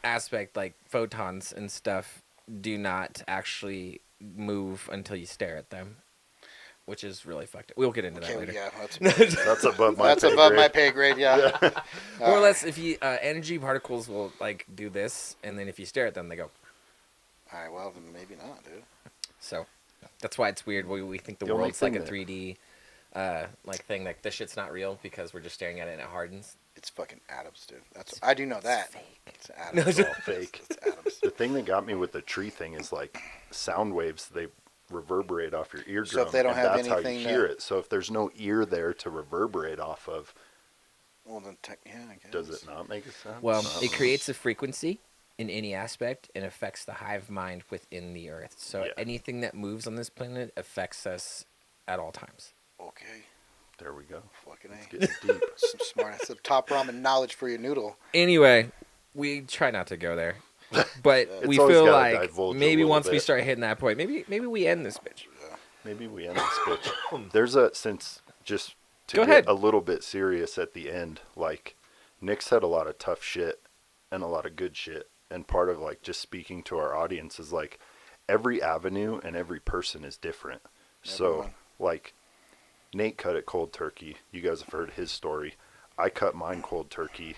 aspect, like photons and stuff, do not actually move until you stare at them, which is really fucked up. We'll get into that Okay, later. yeah, that's that's above my that's pay above grade. my pay grade. Yeah. More or less, if you energy particles will like do this, and then if you stare at them, they go. All right. Well, then maybe not, dude. So that's why it's weird. We think the The only world's like a thing that- 3D like thing. Like this shit's not real because we're just staring at it and it hardens. It's fucking atoms, dude. That's I do know that. fake. It's atoms. It's all fake. It's atoms. The thing that got me with the tree thing is like sound waves, they reverberate off your eardrum. So if they don't and have that's how anything you to- hear it. So if there's no ear there to reverberate off of, Well, then, yeah, I guess. does it not make a sound? Well, No. it creates a frequency in any aspect and affects the hive mind within the earth. So Yeah. anything that moves on this planet affects us at all times. Okay. There we go. Fucking It's A. getting deep. Some smart. That's some top ramen knowledge for your noodle. Anyway, we try not to go there. But It's we always feel gotta like divulge a maybe little once we bit. start hitting that point, maybe we end this bitch. Maybe we end this bitch. There's a, since just to Go get ahead. a little bit serious at the end, like Nick said a lot of tough shit and a lot of good shit. And part of like just speaking to our audience is like every avenue and every person is different. So Everyone. like Nate cut it cold turkey. You guys have heard his story. I cut mine cold turkey.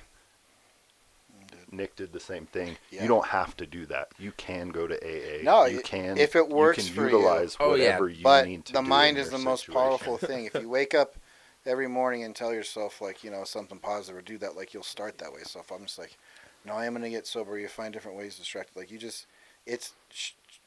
Nick did the same thing. Yeah. You don't have to do that. You can go to AA. No, you can. If it works you can for utilize you. whatever you but need to the do mind in is your the most situation. powerful thing. If you wake up every morning and tell yourself, like, something positive, or do that, like, you'll start that way. So if I'm just like, no, I am going to get sober, you find different ways to distract. Like, it's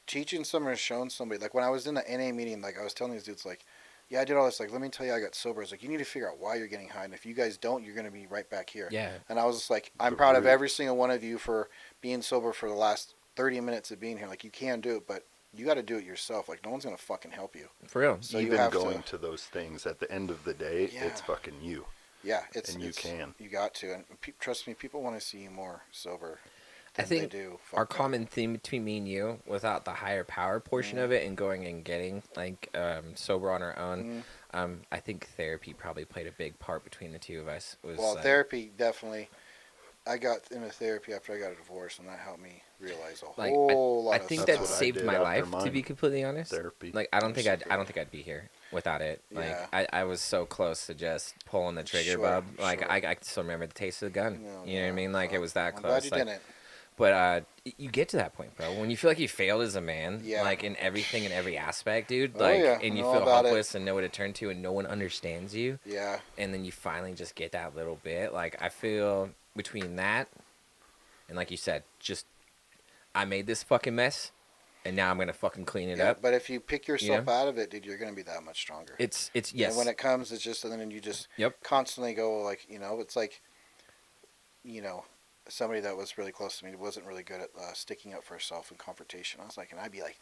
teaching someone or showing somebody. Like, when I was in the NA meeting, like, I was telling these dudes, like, yeah, I did all this. Like, let me tell you, I got sober. I was like, you need to figure out why you're getting high. And if you guys don't, you're going to be right back here. Yeah. And I was just like, I'm proud of every single one of you for being sober for the last 30 minutes of being here. Like, you can do it, but you got to do it yourself. Like, no one's going to fucking help you. For real. So even going to those things, at the end of the day, Yeah. it's fucking you. Yeah. You can. You got to. And trust me, people want to see you more sober. I think they do. our common theme between me and you, without the higher power portion of it and going and getting like sober on our own, I think therapy probably played a big part between the two of us. Therapy definitely. I got into therapy after I got a divorce, and that helped me realize a like, whole lot I of think stuff. that saved my life, to be completely honest. Therapy. Like I don't think I'd be here without it. Like Yeah. I was so close to just pulling the trigger, bub. Like I still remember the taste of the gun. You know what I mean? Like it was that I'm close. glad you like, didn't. But you get to that point, bro. When you feel like you failed as a man, Yeah. like in everything in every aspect, dude. Oh, Like, yeah. and you Know feel about helpless and nowhere to turn to, and no one understands you. Yeah. And then you finally just get that little bit. Like I feel between that and, like you said, just I made this fucking mess, and now I'm gonna fucking clean it up. But if you pick yourself out of it, dude, you're gonna be that much stronger. It's yes. And when it comes, it's just, and then you just constantly go like, it's like, somebody that was really close to me wasn't really good at sticking up for herself in confrontation. I was like, and I'd be like,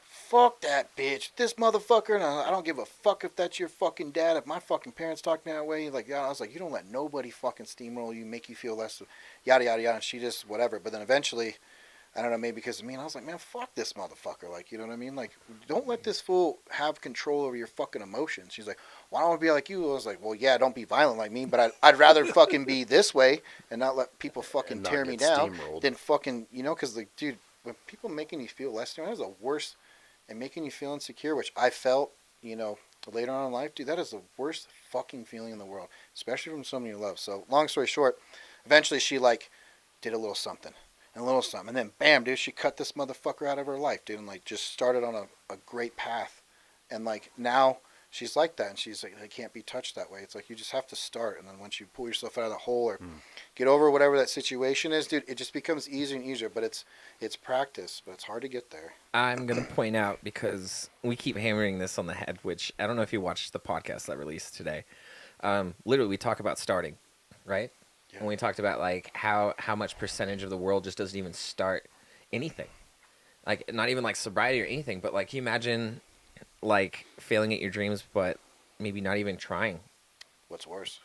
fuck that bitch, this motherfucker, and I don't give a fuck if that's your fucking dad, if my fucking parents talk that way, like, I was like, you don't let nobody fucking steamroll you, make you feel less, yada, yada, yada, and she just, whatever, but then eventually, I don't know, maybe because of me, and I was like, man, fuck this motherfucker, like, you know what I mean, like, don't let this fool have control over your fucking emotions. She's like, well, I don't want to be like you. I was like, well, yeah, don't be violent like me, but I'd rather fucking be this way and not let people fucking tear me down than fucking, because, like, dude, when people making you feel less than, that is the worst, and making you feel insecure, which I felt, later on in life, dude, that is the worst fucking feeling in the world, especially from somebody you love. So, long story short, eventually she, like, did a little something. And a little something. And then, bam, dude, she cut this motherfucker out of her life, dude, and, like, just started on a great path. And, like, now she's like that, and she's like, I can't be touched that way. It's like, you just have to start. And then once you pull yourself out of the hole or get over whatever that situation is, dude, it just becomes easier and easier. But it's practice, but it's hard to get there. I'm going to point out, because we keep hammering this on the head, which I don't know if you watched the podcast that released today. Literally, we talk about starting, right? Yeah. And we talked about, like, how much percentage of the world just doesn't even start anything. Like, not even, like, sobriety or anything, but, like, can you imagine, like, failing at your dreams, but maybe not even trying? What's worse?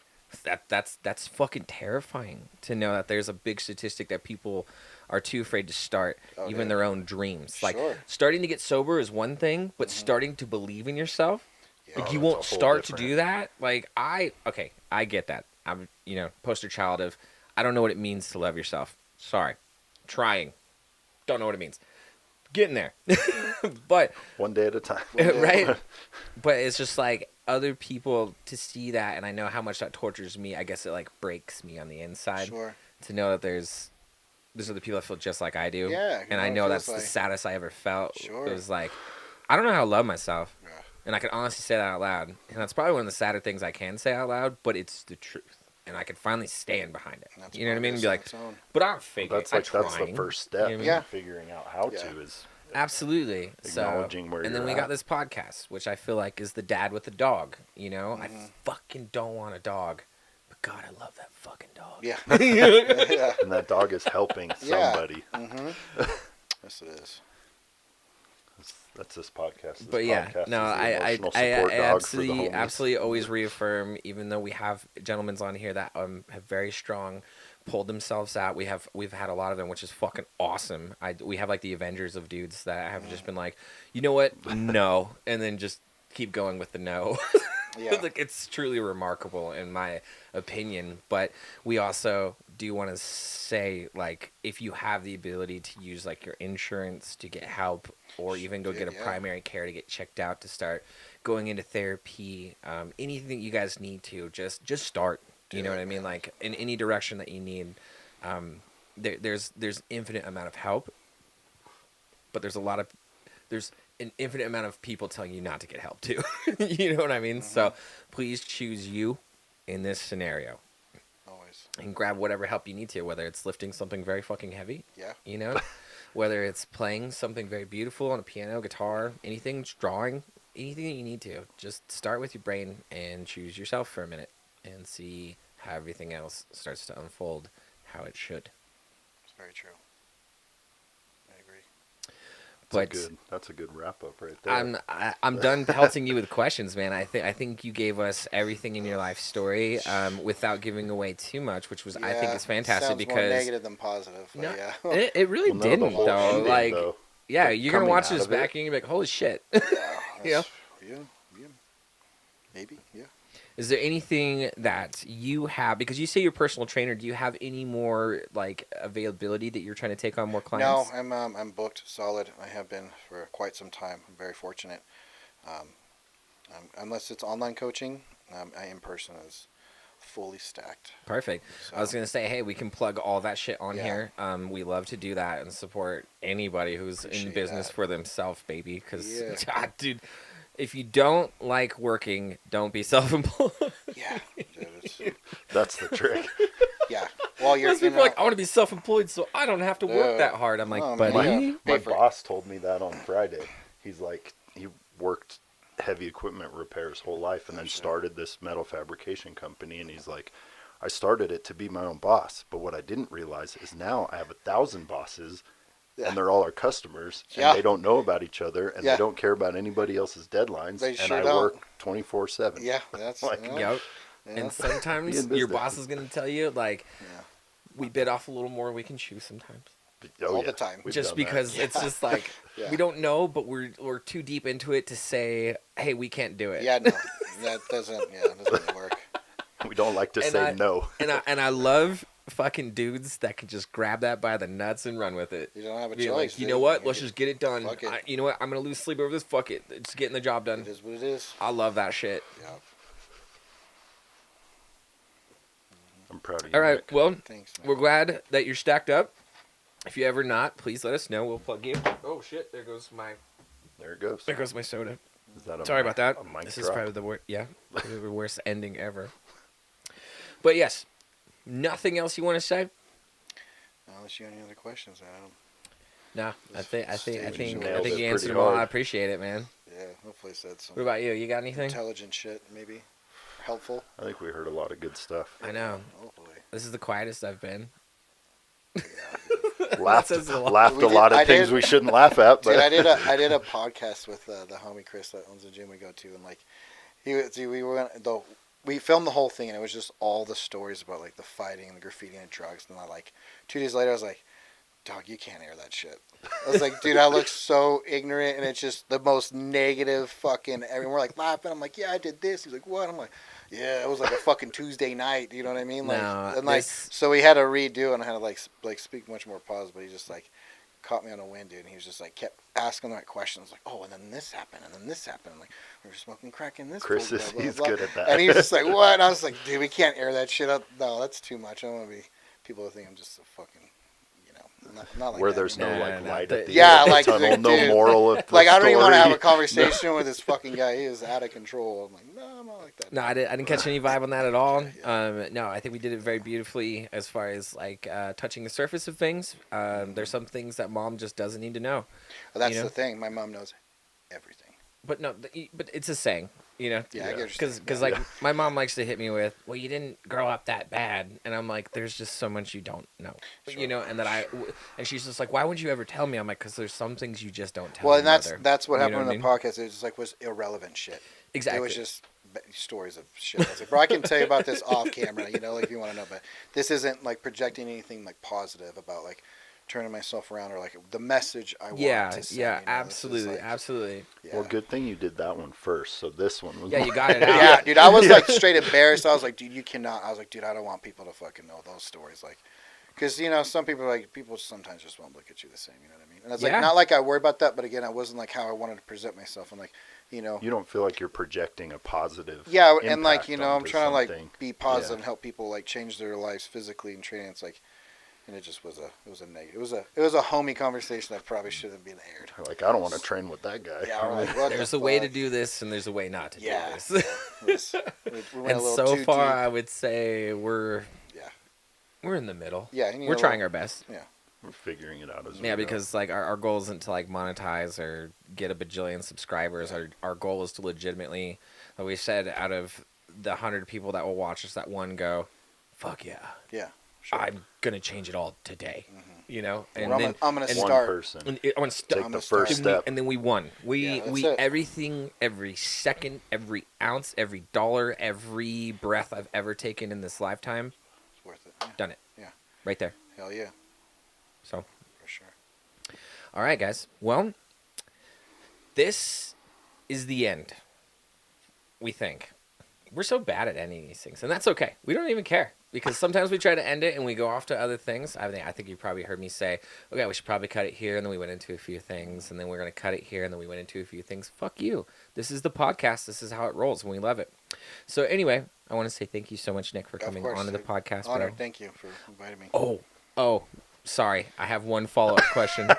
That's fucking terrifying to know that there's a big statistic that people are too afraid to start even their own dreams. Like, starting to get sober is one thing, but starting to believe in yourself, like, you won't start to do that. Like, I get that. I'm, poster child of, I don't know what it means to love yourself. Sorry. Trying. Don't know what it means. Getting there. But one day at a time. Right? But it's just like other people to see that, and I know how much that tortures me. I guess it, like, breaks me on the inside. Sure. To know that there's other people that feel just like I do. Yeah. And I know that's the saddest I ever felt. Sure. It was like, I don't know how to love myself. Yeah. And I can honestly say that out loud. And that's probably one of the sadder things I can say out loud, but it's the truth. And I can finally stand behind it. You know what I mean? And be like, but I'm faking it. That's the first step. You know what I mean? Figuring out how to is absolutely acknowledging where you're at. And then we got this podcast, which I feel like is the dad with the dog. I fucking don't want a dog. But God, I love that fucking dog. Yeah. And that dog is helping somebody. Yes, it is. That's this podcast. But yeah, no, I absolutely always reaffirm, even though we have gentlemen on here that have very strong, pulled themselves out. We've had a lot of them, which is fucking awesome. We have, like, the Avengers of dudes that have just been like, you know what, no, and then just keep going with the no. Yeah. Like, it's truly remarkable in my opinion. But we also do want to say, like, if you have the ability to use, like, your insurance to get help, or even go get a primary care to get checked out to start going into therapy, anything that you guys need to, just start. You know what I mean? Like in any direction that you need. There's infinite amount of help, but there's an infinite amount of people telling you not to get help too. You know what I mean? Mm-hmm. So please choose you in this scenario. Always. And grab whatever help you need to, whether it's lifting something very fucking heavy. Yeah. You know? Whether it's playing something very beautiful on a piano, guitar, anything, just drawing, anything that you need to. Just start with your brain and choose yourself for a minute and see how everything else starts to unfold how it should. It's very true. I agree. That's a good wrap up right there. I'm done pelting you with questions, man. I think you gave us everything in your life story without giving away too much, which was I think is fantastic sounds because more negative than positive. But no, yeah. it really Well, no, the didn't whole though. ending, Like though, yeah, you're gonna coming watch out this of it. back and you're like, holy shit. Yeah. You know? Yeah. Maybe. Yeah. Is there anything that you have, because you say you're a personal trainer, do you have any more like availability that you're trying to take on more clients? No, I'm booked solid. I have been for quite some time. I'm very fortunate. Unless it's online coaching, in person is fully stacked. Perfect. So, I was gonna say, hey, we can plug all that shit on Yeah. here. We love to do that and support anybody who's in Appreciate business that. for themselves, baby. Because, Yeah. dude, if you don't like working, don't be self-employed. yeah, dude, it's, That's the trick. yeah. Well, you're Most people are like, I want to be self-employed so I don't have to work that hard. I'm like, no, buddy. man, yeah. My Pay for it. boss told me that on Friday. He's like, he worked heavy equipment repair his whole life and then started this metal fabrication company. And he's like, I started it to be my own boss. But what I didn't realize is now I have 1,000 bosses Yeah. and they're all our customers. And Yeah. they don't know about each other and Yeah. they don't care about anybody else's deadlines. They and sure I don't. work 24/7. Yeah, that's Like, yeah. Yep. Yeah. And Be sometimes in your business. boss is gonna tell you like, Yeah. we bit off a little more we can chew sometimes. Oh, All yeah. the time. We've Just done that. because it's just like Yeah. we don't know, but we're too deep into it to say, hey, we can't do it. Yeah, no, that doesn't. Yeah, it doesn't really work. We don't like to And say I- no. And I love fucking dudes that can just grab that by the nuts and run with it. You don't have a Be choice. like, you dude. know what? You Let's just get it done. Fuck it. You know what? I'm gonna lose sleep over this. Fuck it. Just getting the job done. It is what it is. I love that shit. Yeah. I'm proud of you. All right. Nick. Well, Thanks. Man. we're glad that you're stacked up. If you ever not, please let us know. We'll plug you. Oh shit! There goes my soda. Is that a Sorry about that. a mic This is drop? probably the worst. Yeah, the worst ending ever. But yes, nothing else you want to say? Unless you have any other questions, Adam. No, I think nailed it you answered pretty them all. hard. I appreciate it, man. Yeah, hopefully I said some What about you? You got anything? intelligent shit, maybe helpful. I think we heard a lot of good stuff. I know. Hopefully. This is the quietest I've been. Laughed, says a lot. laughed We a did- lot of I things did- we shouldn't laugh at. But Dude, I did a podcast with the homie Chris that owns the gym we go to, and like we filmed the whole thing, and it was just all the stories about like the fighting and the graffiti and drugs, and I like 2 days later I was like, dog, you can't air that shit. I was like, dude, I look so ignorant, and it's just the most negative fucking. And we're like laughing. I'm like, yeah, I did this. He's like, what? I'm like, yeah, it was like a fucking Tuesday night. You know what I mean? Like, No, and like, this- so we had to redo, and I had to like speak much more positive. But he just like caught me on a wind, dude. And he was just like kept asking the right questions, like, oh, and then this happened, and then this happened. I'm like, we were smoking crack in this. Chris blah, is blah, he's blah. good at that. And he was just like, what? And I was like, dude, we can't air that shit up. No, that's too much. I don't want to be people think I'm just a fucking. Not like where that, there's you know? no No, like no, light the- at the Yeah, end of like, the tunnel, no dude, moral of the Like, I don't even want to have a story. conversation with this fucking guy. He is out of control. I'm like, no, I'm not like that. No, I didn't catch any vibe on that at all. Yeah. No, I think we did it very beautifully as far as like touching the surface of things. There's some things that mom just doesn't need to know. Well, that's you know? the thing. My mom knows everything. But no, but it's a saying, you know. Yeah, I get what you're saying. Because like my mom likes to hit me with, well, you didn't grow up that bad, and I'm like, there's just so much you don't know, Sure. you know, and that and she's just like, why would you ever tell me? I'm like, because there's some things you just don't tell. Well, your and mother. that's what You happened know in what the podcast. It just like was irrelevant shit. Exactly. It was just stories of shit. I was like, bro, I can tell you about this off camera, you know, like if you want to know. But this isn't like projecting anything like positive about like turning myself around or like the message I want to send. Yeah, you know? This is, absolutely, like, absolutely. Yeah. Well, good thing you did that one first. So this one was. Yeah, you got it out. Yeah, dude, I was like straight embarrassed. I was like, dude, you cannot. I was like, dude, I don't want people to fucking know those stories. Like, because, you know, some people, like, people sometimes just won't look at you the same, you know what I mean? And it's Yeah. like, not like I worry about that, but again, I wasn't like how I wanted to present myself. I'm like, you know. You don't feel like you're projecting a positive. Yeah, and like, impact you know, I'm onto trying to like something. be positive and help people like change their lives physically and training. It's like, and it just was a negative. It was a homey conversation that probably shouldn't have been aired. Like, I don't want to train with that guy. Yeah, we're like, what There's the a way to fuck? do this, and there's a way not to do this. We went And a little so too far, deep. I would say we're in the middle. Yeah, you need we're a trying little- our best. Yeah. We're figuring it out as we Yeah, go. because like our goal isn't to like monetize or get a bajillion subscribers. Our goal is to legitimately, like we said, out of the 100 people that will watch us, that one go, fuck yeah, Yeah. Sure. I'm gonna change it all today. You know, and Well, then I'm gonna one start. person. and I want to Take the first and step. and then we won. Yeah, We that's we it. everything, every second, every ounce, every dollar, every breath I've ever taken in this lifetime, It's worth it. Yeah. done it. Yeah. Right there. Hell yeah, So, for sure. all right, guys. Well, this is the end. We think we're so bad at ending these things, and that's okay. We don't even care because sometimes we try to end it and we go off to other things. I think you probably heard me say, "Okay, we should probably cut it here," and then we went into a few things, and then we're gonna cut it here, and then we went into a few things. Fuck you. This is the podcast. This is how it rolls, and we love it. So anyway, I want to say thank you so much, Nick, for Of coming course. onto the podcast. Honor. Bro. Thank you for inviting me. Oh, sorry. I have one follow-up question. There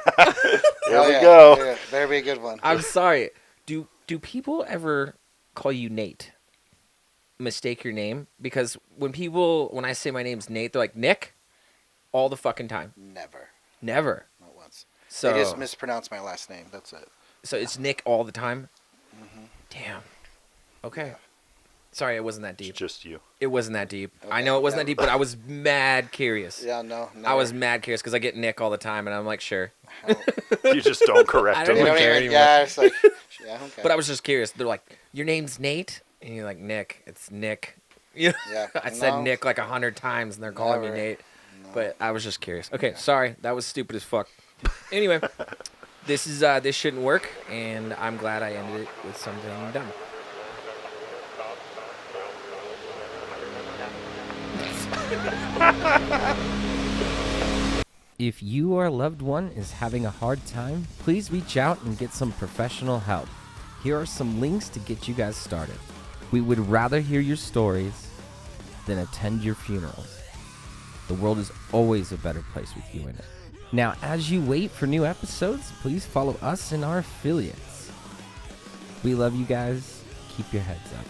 Hell we yeah. go. Yeah, better be a good one. I'm sorry. Do people ever call you Nate? Mistake your name? Because when I say my name's Nate, they're like, Nick? All the fucking time. Never. Not Once. So They just mispronounced my last name. That's it. so it's Nick all the time? Mm-hmm. Damn. Okay. Sorry, it wasn't that It's deep. just you. It wasn't that deep. I Okay, know it wasn't that never. deep, but I was mad curious. Yeah, no. I was mad curious because I get Nick all the time, and I'm like, sure. You just don't correct I him. don't They don't care even, anymore. yeah, it's like, yeah, okay. But I was just curious. They're like, your name's Nate? And you're like, Nick. It's Nick. You know? Yeah. I said No. Nick like 100 times, and they're calling me Never. Nate. No. But I was just curious. Okay, sorry. That was stupid as fuck. Anyway, this shouldn't work, and I'm glad I ended it with something dumb. If you or a loved one is having a hard time, please reach out and get some professional help. Here are some links to get you guys started. We would rather hear your stories than attend your funerals. The world is always a better place with you in it. Now, as you wait for new episodes, please follow us and our affiliates. We love you guys. Keep your heads up.